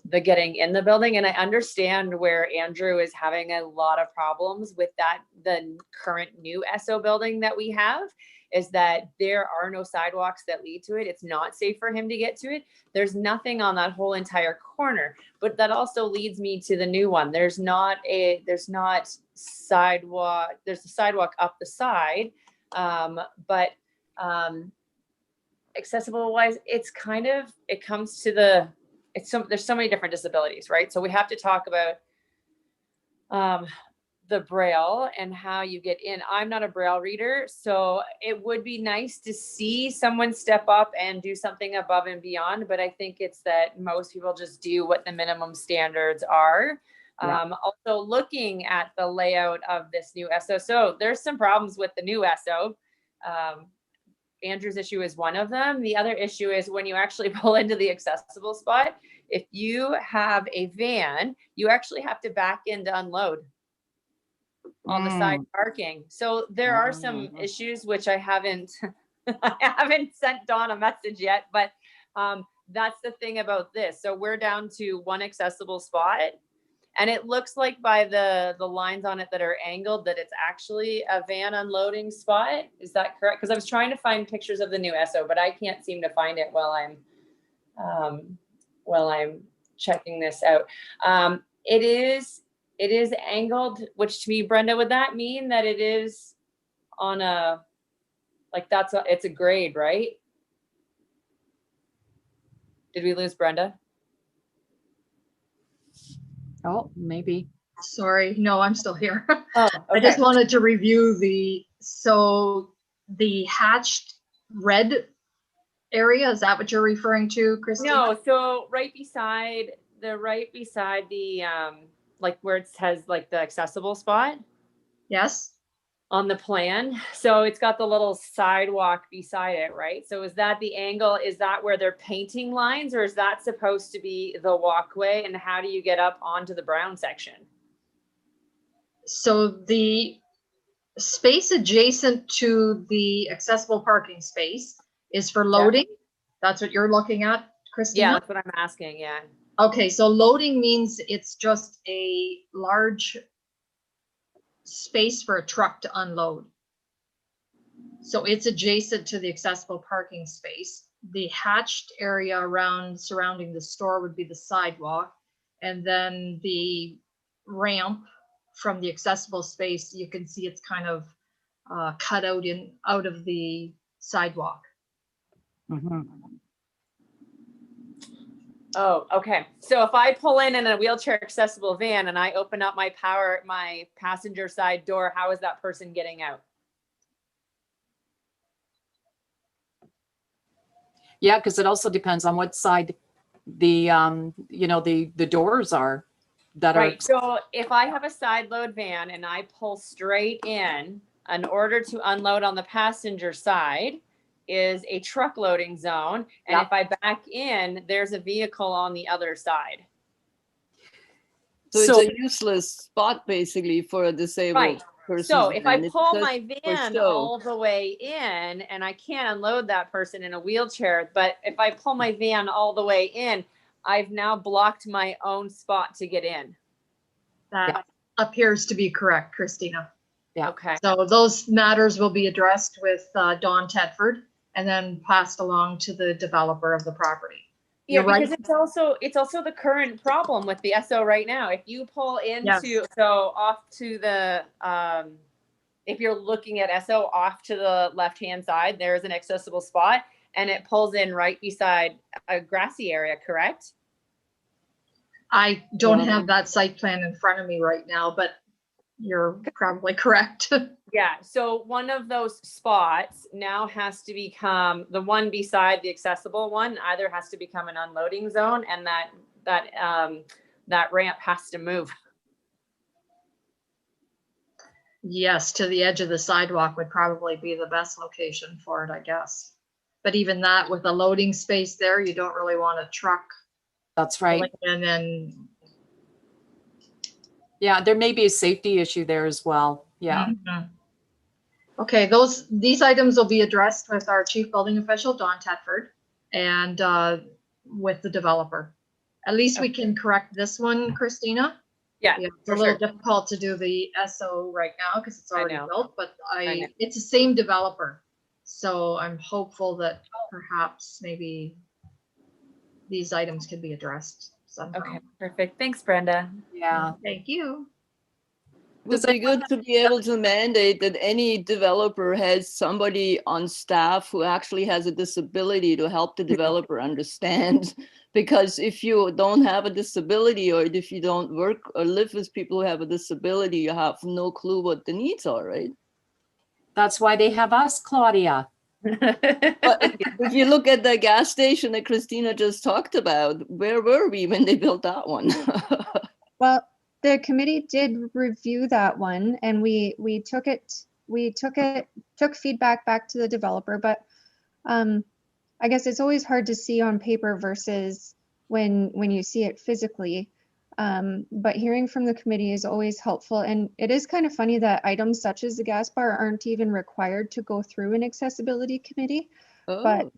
the getting in the building, and I understand where Andrew is having a lot of problems with that. The current new SO building that we have is that there are no sidewalks that lead to it. It's not safe for him to get to it. There's nothing on that whole entire corner, but that also leads me to the new one. There's not sidewalk. There's a sidewalk up the side, but accessible wise, it's kind of, it comes to the, there's so many different disabilities, right? So we have to talk about the Braille and how you get in. I'm not a Braille reader, so it would be nice to see someone step up and do something above and beyond, but I think it's that most people just do what the minimum standards are. Yeah. Also looking at the layout of this new SO. So there's some problems with the new SO. Andrew's issue is one of them. The other issue is when you actually pull into the accessible spot, if you have a van, you actually have to back in to unload on the side parking. So there are some issues which I haven't sent Dawn a message yet, but that's the thing about this. So we're down to one accessible spot, and it looks like by the lines on it that are angled that it's actually a van unloading spot. Is that correct? Because I was trying to find pictures of the new SO, but I can't seem to find it while I'm checking this out. It is angled, which to me, Brenda, would that mean that it is on a, like it's a grade, right? Did we lose Brenda? Oh, maybe. Sorry, no, I'm still here. Oh, okay. I just wanted to review so the hatched red area, is that what you're referring to, Christine? No, so right beside the like where it says like the accessible spot. Yes. On the plan. So it's got the little sidewalk beside it, right? So is that the angle? Is that where they're painting lines, or is that supposed to be the walkway? And how do you get up onto the brown section? So the space adjacent to the accessible parking space is for loading. Yeah. That's what you're looking at, Christina? Yeah, that's what I'm asking, yeah. Okay, so loading means it's just a large space for a truck to unload. So it's adjacent to the accessible parking space. The hatched area surrounding the store would be the sidewalk, and then the ramp from the accessible space, you can see it's kind of cut out of the sidewalk. Mm-hmm. Oh, okay. So if I pull in a wheelchair accessible van and I open up my passenger side door, how is that person getting out? Yeah, because it also depends on what side the the doors are that right. are. So if I have a side load van and I pull straight in order to unload on the passenger side is a truck loading zone. And Yep. if I back in, there's a vehicle on the other side. So it's a useless spot basically for a disabled right. person. So if I pull my van all the way in, and I can't unload that person in a wheelchair, but if I pull my van all the way in, I've now blocked my own spot to get in. That appears to be correct, Christina. Yeah. Okay. So those matters will be addressed with Dawn Tedford and then passed along to the developer of the property. Yeah, You're right. because it's also the current problem with the SO right now. If you pull into off to the if you're looking at SO off to the left-hand side, there is an accessible spot and it pulls in right beside a grassy area, correct? I don't have that site plan in front of me right now, but you're probably correct. Yeah, so one of those spots now has to become the one beside the accessible one, either has to become an unloading zone, and that ramp has to move. Yes, to the edge of the sidewalk would probably be the best location for it, I guess. But even that, with a loading space there, you don't really want a truck. That's right. And then Yeah, there may be a safety issue there as well. Yeah. Mhm. Okay, these items will be addressed with our chief building official, Don Tedford, and with the developer. At least we can correct this one, Christina. Yeah, It's a for little sure. difficult to do the SO right now because it's already know. built, but know. it's the same developer. So I'm hopeful that perhaps maybe these items can be addressed somehow. Okay, perfect. Thanks, Brenda. Yeah. Thank you. Would be good to be able to mandate that any developer has somebody on staff who actually has a disability to help the developer understand. Because if you don't have a disability, or if you don't work or live with people who have a disability, you have no clue what the needs are, right? That's why they have us, Claudia. But if you look at the gas station that Christina just talked about, where were we when they built that one? Well, the committee did review that one, and we took feedback back to the developer, but I guess it's always hard to see on paper versus when you see it physically. But hearing from the committee is always helpful. And it is kind of funny that items such as the gas bar aren't even required to go through an accessibility committee. But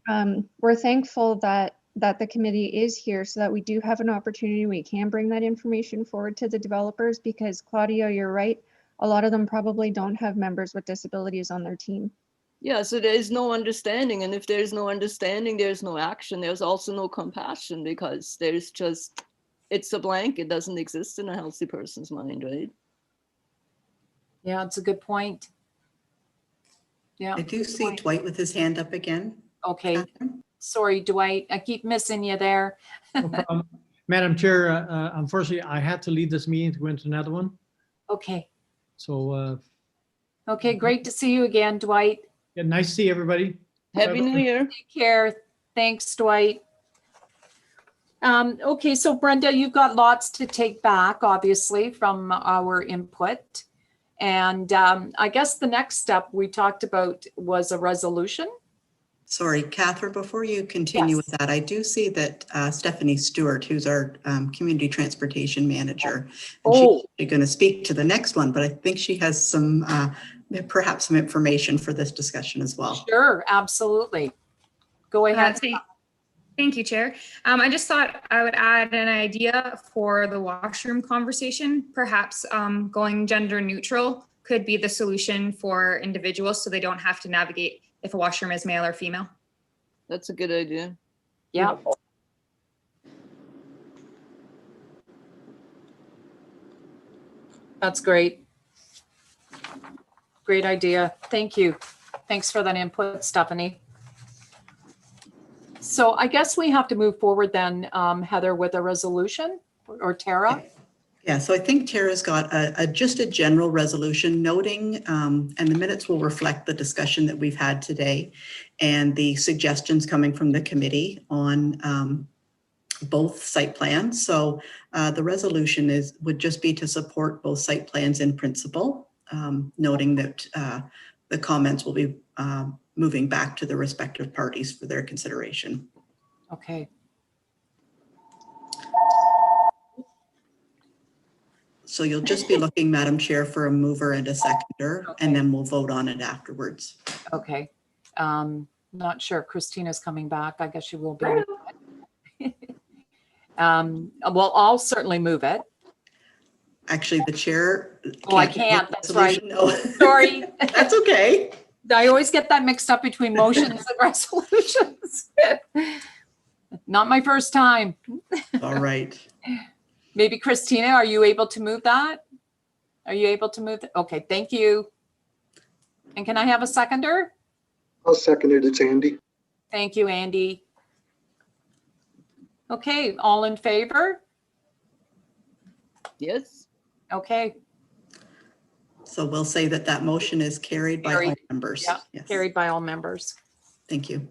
we're thankful that the committee is here so that we do have an opportunity. We can bring that information forward to the developers because, Claudia, you're right. A lot of them probably don't have members with disabilities on their team. Yeah, so there is no understanding. And if there's no understanding, there's no action. There's also no compassion because there's just, it's a blank. It doesn't exist in a healthy person's mind, right? Yeah, it's a good point. Yeah. I do see Dwight with his hand up again. Okay. Catherine? Sorry, Dwight. I keep missing you there. No problem. Madam Chair, unfortunately, I have to leave this meeting to go into another one. Okay. So Okay, great to see you again, Dwight. yeah, nice to see everybody. Happy New Year. Take care. Thanks, Dwight. Okay, so Brenda, you've got lots to take back, obviously, from our input. And I guess the next step we talked about was a resolution. Sorry, Catherine, before you continue with that, I do see that Stephanie Stewart, who's our community transportation manager, and she's going to speak to the next one, but I think she has some, perhaps some information for this discussion as well. Sure, absolutely. Go ahead. Thank you, Chair. I just thought I would add an idea for the washroom conversation. Perhaps going gender neutral could be the solution for individuals so they don't have to navigate if a washroom is male or female. That's a good idea. Yeah. That's great. Great idea. Thank you. Thanks for that input, Stephanie. So I guess we have to move forward then, Heather, with a resolution, or Tara? Yeah, so I think Tara's got just a general resolution noting, and the minutes will reflect the discussion that we've had today and the suggestions coming from the committee on both site plans. So the resolution would just be to support both site plans in principle, noting that the comments will be moving back to the respective parties for their consideration. Okay. So you'll just be looking, Madam Chair, for a mover and a seconder, and then we'll vote on it afterwards. Okay. Not sure. Christina's coming back. I guess she will be. Well, I'll certainly move it. Actually, the chair. Oh, I can't. That's right. No. Sorry. That's okay. I always get that mixed up between motions and resolutions. Not my first time. All right. Maybe Christina, are you able to move that? Are you able to move that? Okay, thank you. And can I have a seconder? I'll second it. It's Andy. Thank you, Andy. Okay, all in favor? Yes. Okay. So we'll say that that motion is carried by all members. Yeah, yes. Carried by all members. Thank you.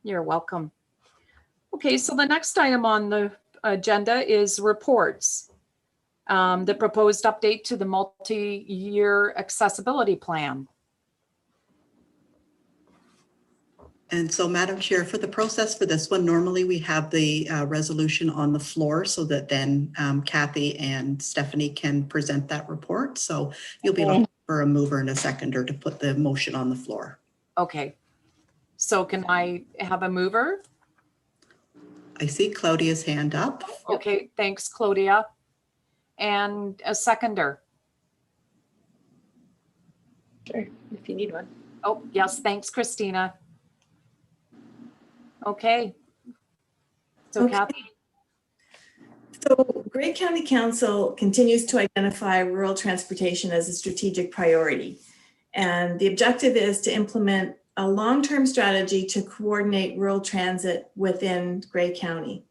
You're welcome. Okay, so the next item on the agenda is reports. The proposed update to the multi-year accessibility plan. And so, Madam Chair, for the process for this one, normally we have the resolution on the floor so that then Kathy and Stephanie can present that report. So you'll be looking for a mover and a seconder to put the motion on the floor. Okay. So can I have a mover? I see Claudia's hand up. Okay, thanks, Claudia. And a seconder. Sure, if you need one. Oh, yes, thanks, Christina. Okay. So Okay. Kathy. So Grey County Council continues to identify rural transportation as a strategic priority. And the objective is to implement a long-term strategy to coordinate rural transit within Grey County.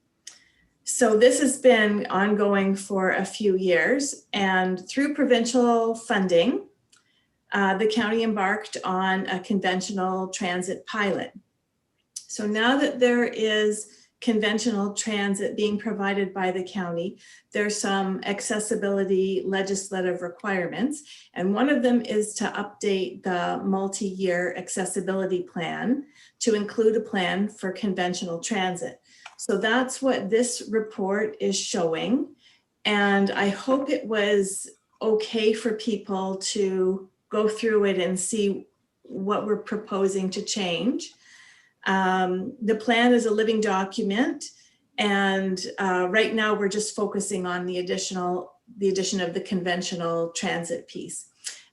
So this has been ongoing for a few years, and through provincial funding, the county embarked on a conventional transit pilot. So now that there is conventional transit being provided by the county, there's some accessibility legislative requirements. And one of them is to update the multi-year accessibility plan to include a plan for conventional transit. So that's what this report is showing. And I hope it was okay for people to go through it and see what we're proposing to change. The plan is a living document, and right now we're just focusing on the addition of the conventional transit piece.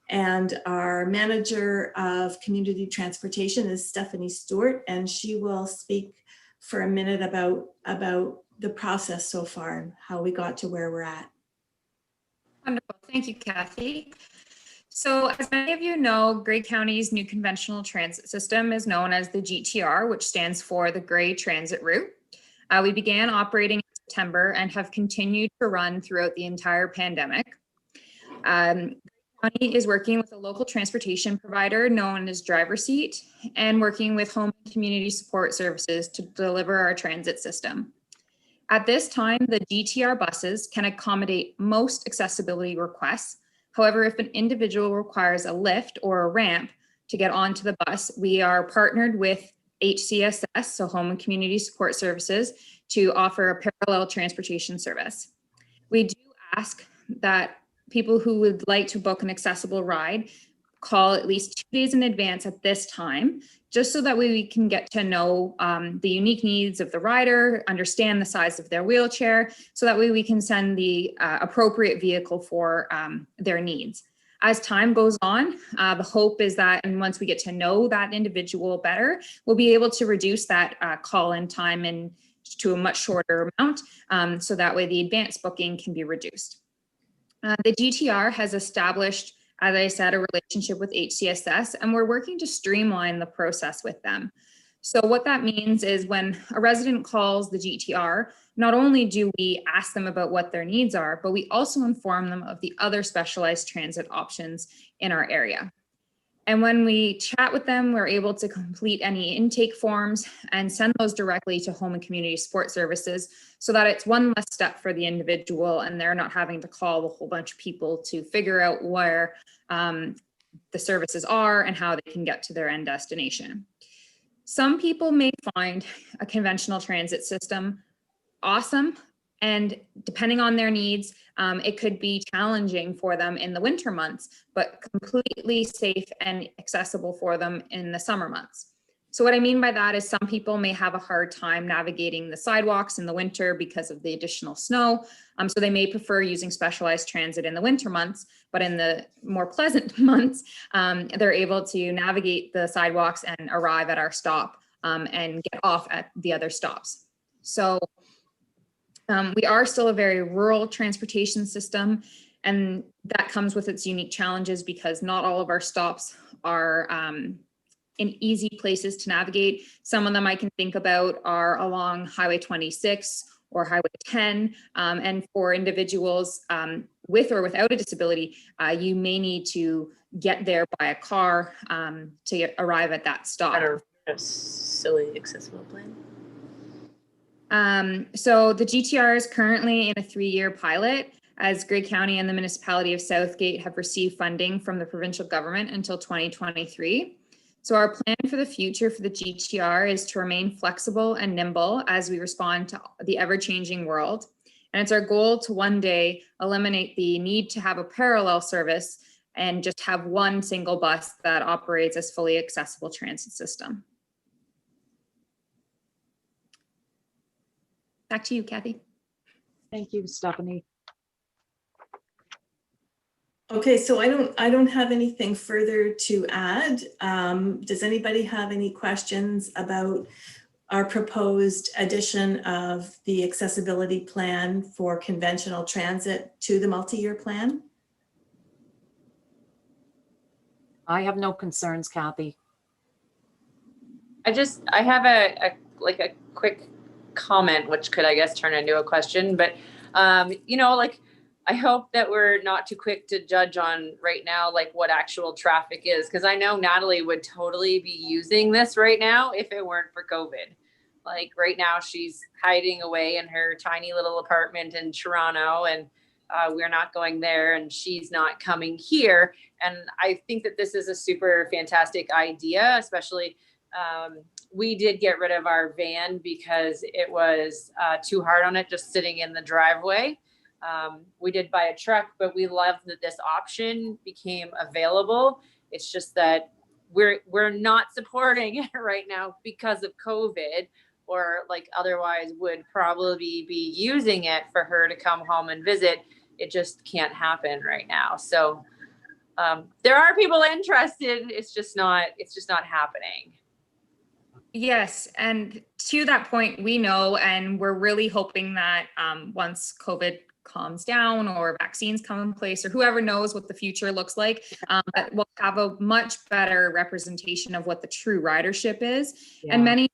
And our manager of community transportation is Stephanie Stewart, and she will speak for a minute about the process so far and how we got to where we're at. Wonderful. Thank you, Kathy. So as many of you know, Grey County's new conventional transit system is known as the GTR, which stands for the Grey Transit Route. We began operating in September and have continued to run throughout the entire pandemic. Grey County is working with a local transportation provider known as Driver Seat and working with home and community support services to deliver our transit system. At this time, the GTR buses can accommodate most accessibility requests. However, if an individual requires a lift or a ramp to get onto the bus, we are partnered with HCSS, so Home and Community Support Services, to offer a parallel transportation service. We do ask that people who would like to book an accessible ride call at least 2 days in advance at this time, just so that we can get to know the unique needs of the rider, understand the size of their wheelchair, so that way we can send the appropriate vehicle for their needs. As time goes on, the hope is that, and once we get to know that individual better, we'll be able to reduce that call-in time to a much shorter amount, so that way the advanced booking can be reduced. The GTR has established, as I said, a relationship with HCSS, and we're working to streamline the process with them. So what that means is when a resident calls the GTR, not only do we ask them about what their needs are, but we also inform them of the other specialized transit options in our area. And when we chat with them, we're able to complete any intake forms and send those directly to Home and Community Support Services so that it's one less step for the individual and they're not having to call a whole bunch of people to figure out where the services are and how they can get to their end destination. Some people may find a conventional transit system awesome, and depending on their needs, it could be challenging for them in the winter months, but completely safe and accessible for them in the summer months. So what I mean by that is some people may have a hard time navigating the sidewalks in the winter because of the additional snow. So they may prefer using specialized transit in the winter months, but in the more pleasant months, they're able to navigate the sidewalks and arrive at our stop and get off at the other stops. So we are still a very rural transportation system, and that comes with its unique challenges because not all of our stops are in easy places to navigate. Some of them I can think about are along Highway 26 or Highway 10, and for individuals with or without a disability, you may need to get there by a car to arrive at that stop. A silly accessible plan. So the GTR is currently in a 3-year pilot, as Grey County and the municipality of Southgate have received funding from the provincial government until 2023. So our plan for the future for the GTR is to remain flexible and nimble as we respond to the ever-changing world. And it's our goal to one day eliminate the need to have a parallel service and just have one single bus that operates as fully accessible transit system. Back to you, Kathy. Thank you, Stephanie. Okay, so I don't have anything further to add. Does anybody have any questions about our proposed addition of the accessibility plan for conventional transit to the multi-year plan? I have no concerns, Kathy. I have a quick comment, which could, I guess, turn into a question, but I hope that we're not too quick to judge on right now, like what actual traffic is. Cause I know Natalie would totally be using this right now if it weren't for COVID. Like right now she's hiding away in her tiny little apartment in Toronto, and we're not going there, and she's not coming here. And I think that this is a super fantastic idea, especially we did get rid of our van because it was too hard on it just sitting in the driveway. We did buy a truck, but we love that this option became available. It's just that we're not supporting it right now because of COVID, or like otherwise would probably be using it for her to come home and visit. It just can't happen right now. So there are people interested. It's just not happening. Yes, and to that point, we know, and we're really hoping that once COVID calms down or vaccines come in place, or whoever knows what the future looks like, that we'll have a much better representation of what the true ridership is. Yeah. And many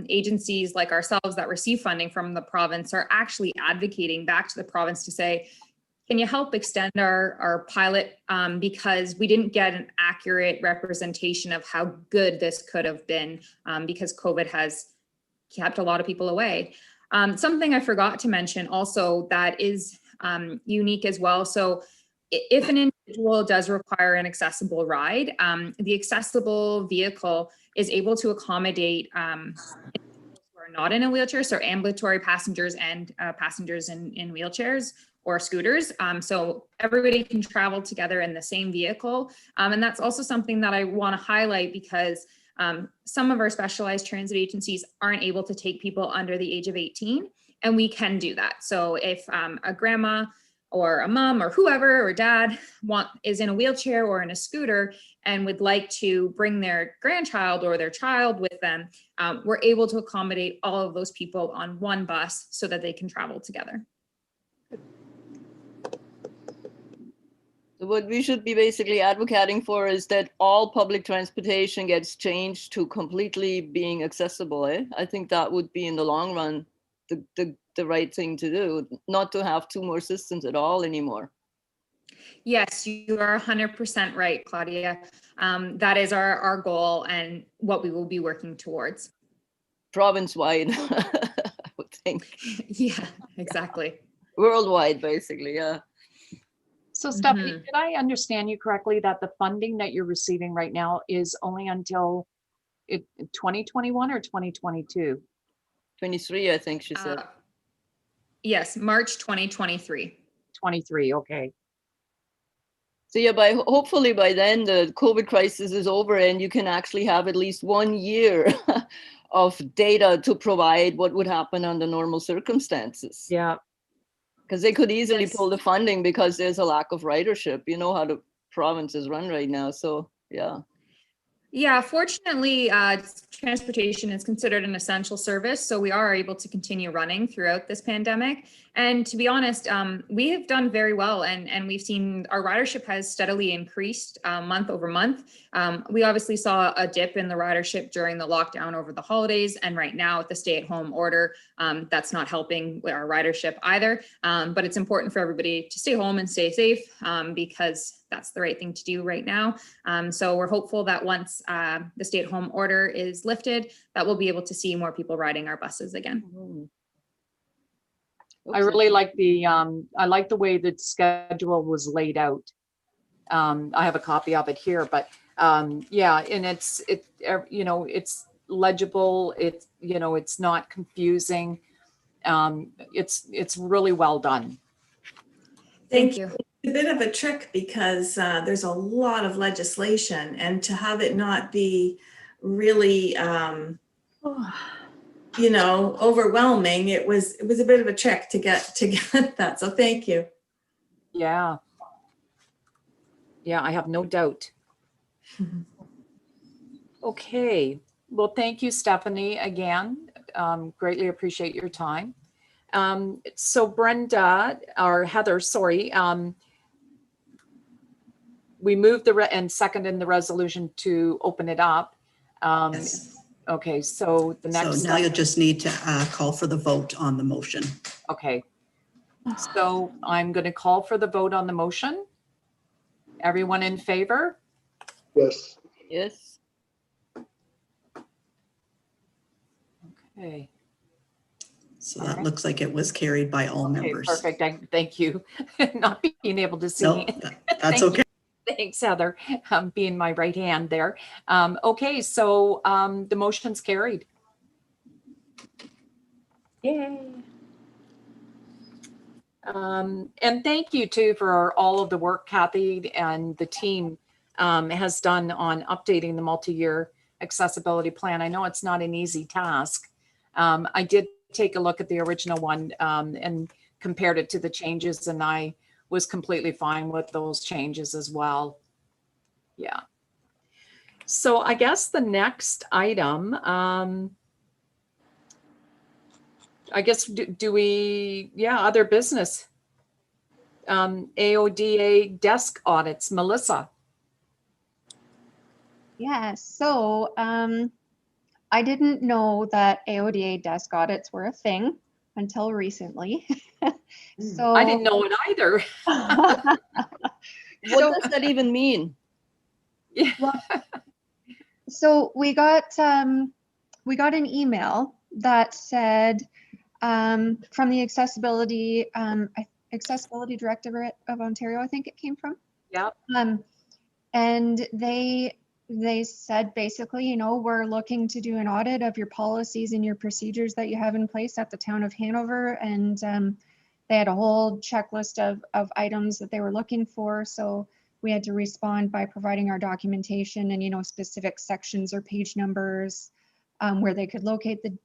agencies like ourselves that receive funding from the province are actually advocating back to the province to say, can you help extend our pilot, because we didn't get an accurate representation of how good this could have been, because COVID has kept a lot of people away. Something I forgot to mention also that is unique as well. So if an individual does require an accessible ride, the accessible vehicle is able to accommodate who are not in a wheelchair, so ambulatory passengers and passengers in wheelchairs or scooters. So everybody can travel together in the same vehicle. And that's also something that I want to highlight, because some of our specialized transit agencies aren't able to take people under the age of 18, and we can do that. So if a grandma or a mom or whoever or dad is in a wheelchair or in a scooter and would like to bring their grandchild or their child with them, we're able to accommodate all of those people on one bus so that they can travel together. So what we should be basically advocating for is that all public transportation gets changed to completely being accessible. I think that would be in the long run the right thing to do, not to have two more systems at all anymore. Yes, you are 100% right, Claudia. That is our goal and what we will be working towards. Province-wide, I would think. Yeah, exactly. Worldwide, basically, yeah. So Stephanie, did I understand you correctly that the funding that you're receiving right now is only until 2021 or 2022? 23, I think she said. Yes, March 2023. 23, okay. So yeah, hopefully by then the COVID crisis is over and you can actually have at least 1 year of data to provide what would happen under normal circumstances. Yeah. Because they could easily pull the funding because there's a lack of ridership. You know how the provinces run right now. So yeah. Yeah, fortunately, transportation is considered an essential service, so we are able to continue running throughout this pandemic. And to be honest, we have done very well, and we've seen our ridership has steadily increased month over month. We obviously saw a dip in the ridership during the lockdown over the holidays, and right now with the stay-at-home order, that's not helping with our ridership either. But it's important for everybody to stay home and stay safe, because that's the right thing to do right now. So we're hopeful that once the stay-at-home order is lifted, that we'll be able to see more people riding our buses again. I really like the way the schedule was laid out. I have a copy of it here, but Yeah, and it's legible. It's not confusing. It's really well done. Thank you. It's a bit of a trick because there's a lot of legislation, and to have it not be really, overwhelming, it was a bit of a trick to get that. So thank you. Yeah. Yeah, I have no doubt. Okay. Well, thank you, Stephanie, again. Greatly appreciate your time. So Brenda, or Heather, sorry, we moved and seconded the resolution to open it up. Yes. Okay, so the next. So now you'll just need to call for the vote on the motion. Okay. So I'm going to call for the vote on the motion. Everyone in favor? Yes. Yes. Okay. So that looks like it was carried by all members. Perfect. Thank you. Not being able to see. No, that's okay. Thanks, Heather, being my right hand there. Okay, so the motion's carried. Yay. And thank you too for all of the work Kathy and the team has done on updating the multi-year accessibility plan. I know it's not an easy task. I did take a look at the original one and compared it to the changes, and I was completely fine with those changes as well. Yeah. So I guess the next item, I guess, do we, other business. AODA desk audits, Melissa. Yeah, so I didn't know that AODA desk audits were a thing until recently. So I didn't know it either. What does that even mean? Yeah. So we got an email that said from the Accessibility Directorate of Ontario, I think it came from. Yeah. And they said basically, we're looking to do an audit of your policies and your procedures that you have in place at the town of Hanover, and they had a whole checklist of items that they were looking for. So we had to respond by providing our documentation and specific sections or page numbers where they could locate the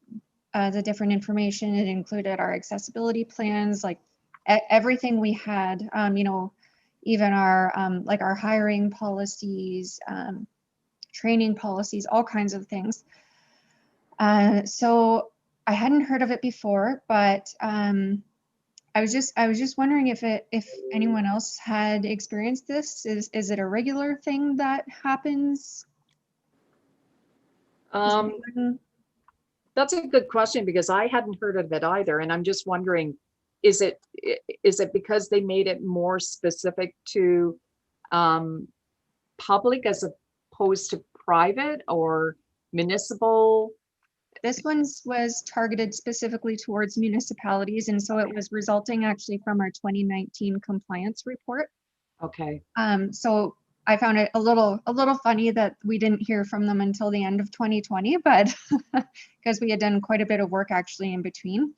different information. It included our accessibility plans, like everything we had, even our like our hiring policies, training policies, all kinds of things. So I hadn't heard of it before, but I was just wondering if anyone else had experienced this. Is it a regular thing that happens? That's a good question because I hadn't heard of it either, and I'm just wondering, is it because they made it more specific to public as opposed to private or municipal? This one was targeted specifically towards municipalities, and so it was resulting actually from our 2019 compliance report. Okay. So I found it a little funny that we didn't hear from them until the end of 2020, but because we had done quite a bit of work actually in between.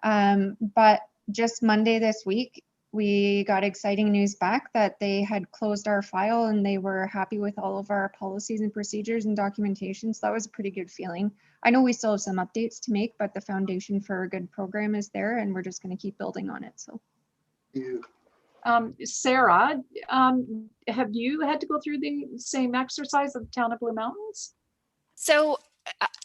But just Monday this week, we got exciting news back that they had closed our file and they were happy with all of our policies and procedures and documentation. So that was a pretty good feeling. I know we still have some updates to make, but the foundation for a good program is there and we're just going to keep building on it. So. Sarah, have you had to go through the same exercise of the town of Blue Mountains? So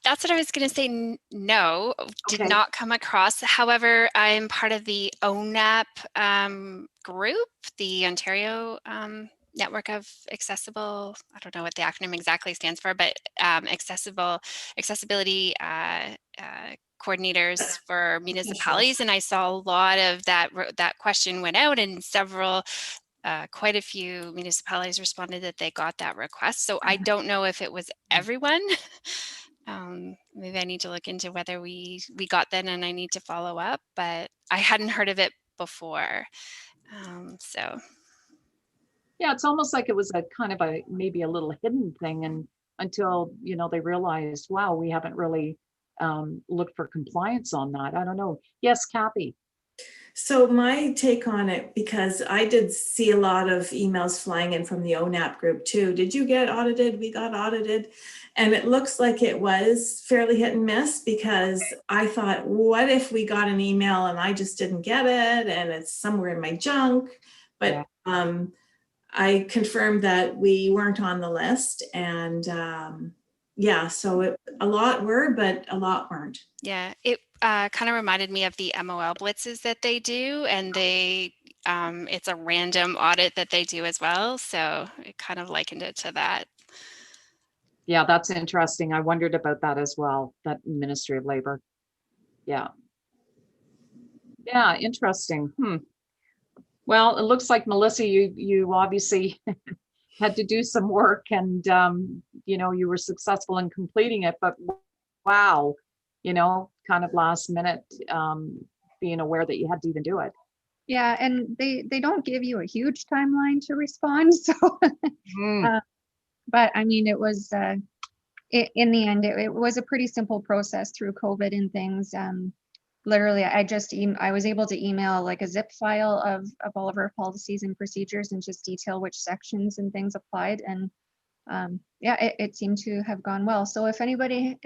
that's what I was going to say. No, did not come across. However, I'm part of the ONAP group, the Ontario Network of Accessible. I don't know what the acronym exactly stands for, but accessibility coordinators for municipalities. And I saw a lot of that question went out, and quite a few municipalities responded that they got that request. So I don't know if it was everyone. Maybe I need to look into whether we got that, and I need to follow up, but I hadn't heard of it before. So. Yeah, it's almost like it was a kind of a, maybe a little hidden thing, and until, you know, they realized, wow, we haven't really looked for compliance on that. I don't know. Yes, Kathy. So my take on it, because I did see a lot of emails flying in from the ONAP group too. Did you get audited? We got audited. And it looks like it was fairly hit and miss, because I thought, what if we got an email and I just didn't get it and it's somewhere in my junk? But I confirmed that we weren't on the list, and yeah, so a lot were, but a lot weren't. Yeah, it kind of reminded me of the MOL blitzes that they do, and they it's a random audit that they do as well. So it kind of likened it to that. Yeah, that's interesting. I wondered about that as well, that Ministry of Labor. Yeah. Yeah, interesting. Well, it looks like, Melissa, you obviously had to do some work, and you know, you were successful in completing it, but wow, you know, kind of last minute, being aware that you had to even do it. Yeah, and they don't give you a huge timeline to respond. So, but I mean, it was in the end, it was a pretty simple process through COVID and things. Literally, I was able to email like a zip file of all of our policies and procedures and just detail which sections and things applied. And yeah, it seemed to have gone well. So if anybody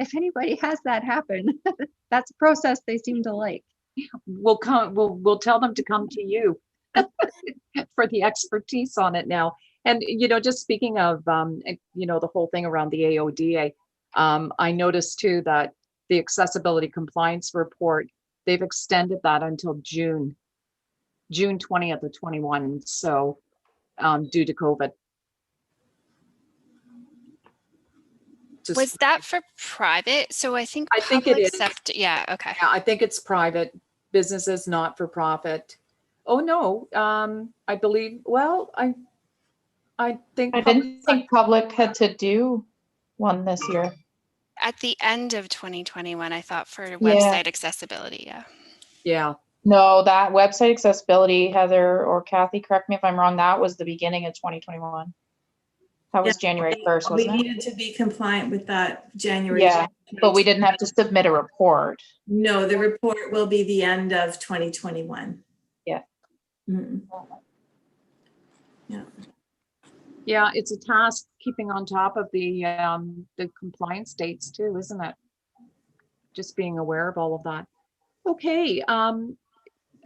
has that happen, that's a process they seem to like. We'll tell them to come to you for the expertise on it now. And, you know, just speaking of, you know, the whole thing around the AODA, I noticed too that the accessibility compliance report, they've extended that until June 20th of 21. So due to COVID. Was that for private? So I think it is. Yeah, okay. Yeah, I think it's private. Businesses, not for profit. Oh no, I believe, well, I didn't think public had to do one this year. At the end of 2021, I thought, for website accessibility, yeah. Yeah. No, that website accessibility, Heather or Kathy, correct me if I'm wrong, that was the beginning of 2021. That was January 1st, wasn't it? We needed to be compliant with that January. Yeah, but we didn't have to submit a report. No, the report will be the end of 2021. Yeah. Yeah. Yeah, it's a task keeping on top of the compliance dates too, isn't it? Just being aware of all of that. Okay,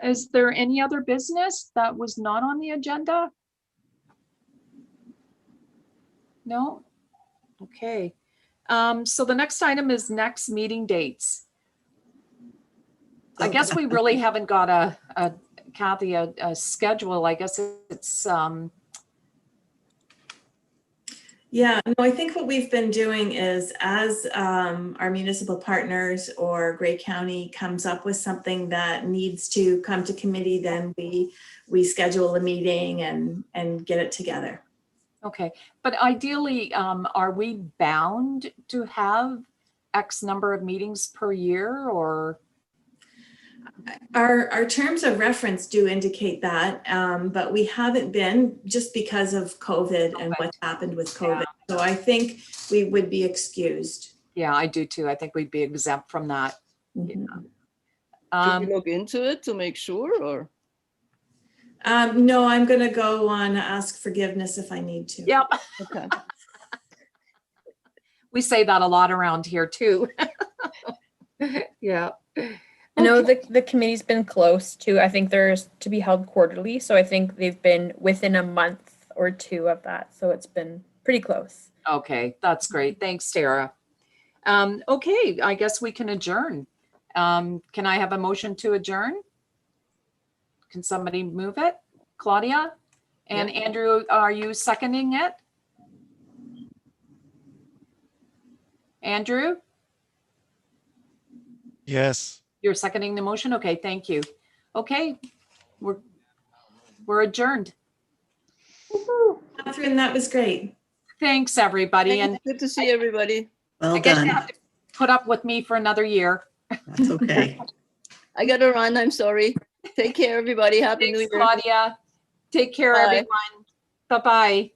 is there any other business that was not on the agenda? No? Okay. So the next item is next meeting dates. I guess we really haven't got a Kathy, a schedule. I guess it's Yeah, no, I think what we've been doing is, as our municipal partners or Grey County comes up with something that needs to come to committee, then we schedule a meeting and get it together. okay. But ideally, are we bound to have X number of meetings per year, or? Our terms of reference do indicate that, but we haven't been, just because of COVID and what's happened with COVID. So I think we would be excused. Yeah, I do too. I think we'd be exempt from that. Should we look into it to make sure, or? No, I'm going to go on ask forgiveness if I need to. Yep. Okay. We say that a lot around here too. Yeah. I know the committee's been close to, I think there's to be held quarterly. So I think they've been within a month or two of that. So it's been pretty close. Okay, that's great. Thanks, Tara. Okay, I guess we can adjourn. Can I have a motion to adjourn? Can somebody move it? Claudia? And Yep. Andrew, are you seconding it? Andrew? Yes. You're seconding the motion? Okay, thank you. Okay, we're adjourned. Catherine, that was great. Thanks, everybody. And good to see everybody. Well I guess done. you have to put up with me for another year. That's okay. I gotta run, I'm sorry. Take care, everybody. Happy New Thanks, Year. Claudia. Take care, Bye. everyone. Bye-bye.